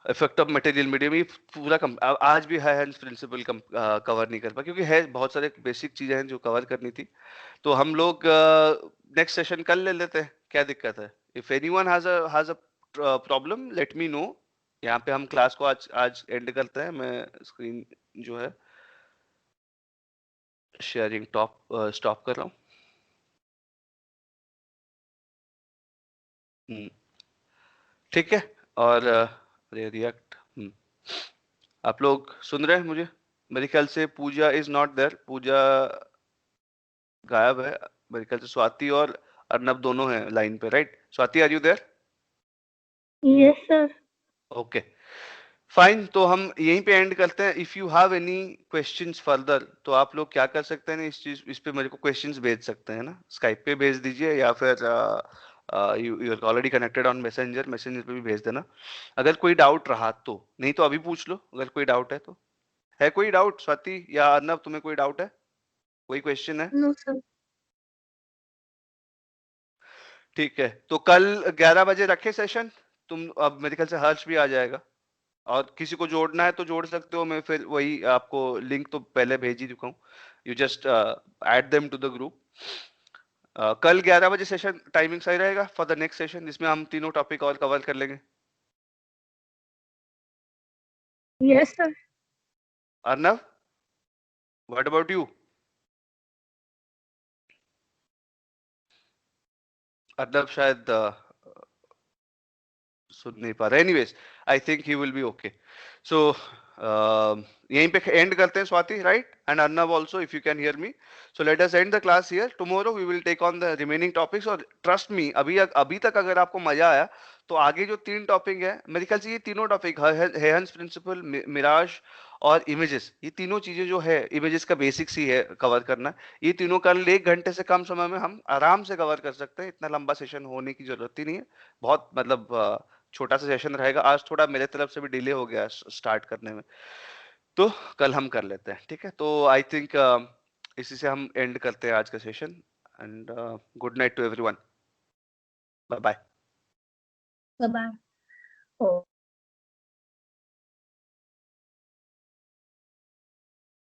इफेक्ट ऑफ मटेरियल मीडियम, ये पूरा आज भी हाइंस प्रिंसिपल कवर नहीं कर पाया, क्योंकि है बहुत सारे बेसिक चीजें हैं जो कवर करनी थी। तो हम लोग नेक्स्ट सेशन कल ले लेते हैं, क्या दिक्कत है? If anyone has a problem let me know. यहाँ पे हम क्लास को आज आज एंड करते हैं। मैं स्क्रीन जो है शेयरिंग स्टॉप कर रहा हूँ। ठीक है। और रिएक्ट आप लोग सुन रहे हैं मुझे? मेरे ख्याल से पूजा इज नॉट देयर, पूजा गायब है। मेरे ख्याल से स्वाति और अर्नब दोनों हैं लाइन पे, right? Swati, are you there? Yes sir. Okay fine. तो हम यहीं पे एंड करते हैं। If you have any questions further तो आप लोग क्या कर सकते हैं, इस पे मेरे को क्वेश्चंस भेज सकते हैं ना, स्काइप पे भेज दीजिए या फिर you are already connected on messenger पे भी भेज देना अगर कोई डाउट रहा तो। नहीं तो अभी पूछ लो अगर कोई डाउट है तो। है कोई डाउट स्वाति या अर्नब, तुम्हें कोई डाउट है, कोई क्वेश्चन है? No sir. ठीक है, तो कल 11 बजे रखे सेशन। तुम अब मेरे ख्याल से हर्ष भी आ जाएगा, और किसी को जोड़ना है तो जोड़ सकते हो। मैं फिर वही आपको लिंक तो पहले भेज ही चुका हूँ। You just add them to the group. कल 11 बजे सेशन टाइमिंग सही रहेगा फॉर द नेक्स्ट सेशन, जिसमें हम तीनों टॉपिक और कवर कर लेंगे। Yes sir. Arnav, what about you? Arnav शायद सुन नहीं पा रहे। Anyways I think he will be okay. So यहीं पे एंड करते हैं Swati, right? And Arnav also, if you can hear me. So let us end the class here. Tomorrow we will take on the remaining topics. और trust me, अभी तक अगर आपको मजा आया तो आगे जो 3 टॉपिक है, मेरे ख्याल से ये तीनों टॉपिक हेहंस प्रिंसिपल, मिराज और इमेजेस, ये तीनों चीजें जो है, इमेजेस का बेसिक्स ही है कवर करना। ये तीनों कल 1 घंटे से कम समय में हम आराम से कवर कर सकते हैं। इतना लंबा सेशन होने की जरूरत ही नहीं है। बहुत मतलब छोटा सा सेशन रहेगा। आज थोड़ा मेरे तरफ से भी डिले हो गया स्टार्ट करने में, तो कल हम कर लेते हैं, ठीक है? तो आई थिंक इसी से हम एंड करते हैं आज का session. And good night to everyone. Bye bye. Bye bye.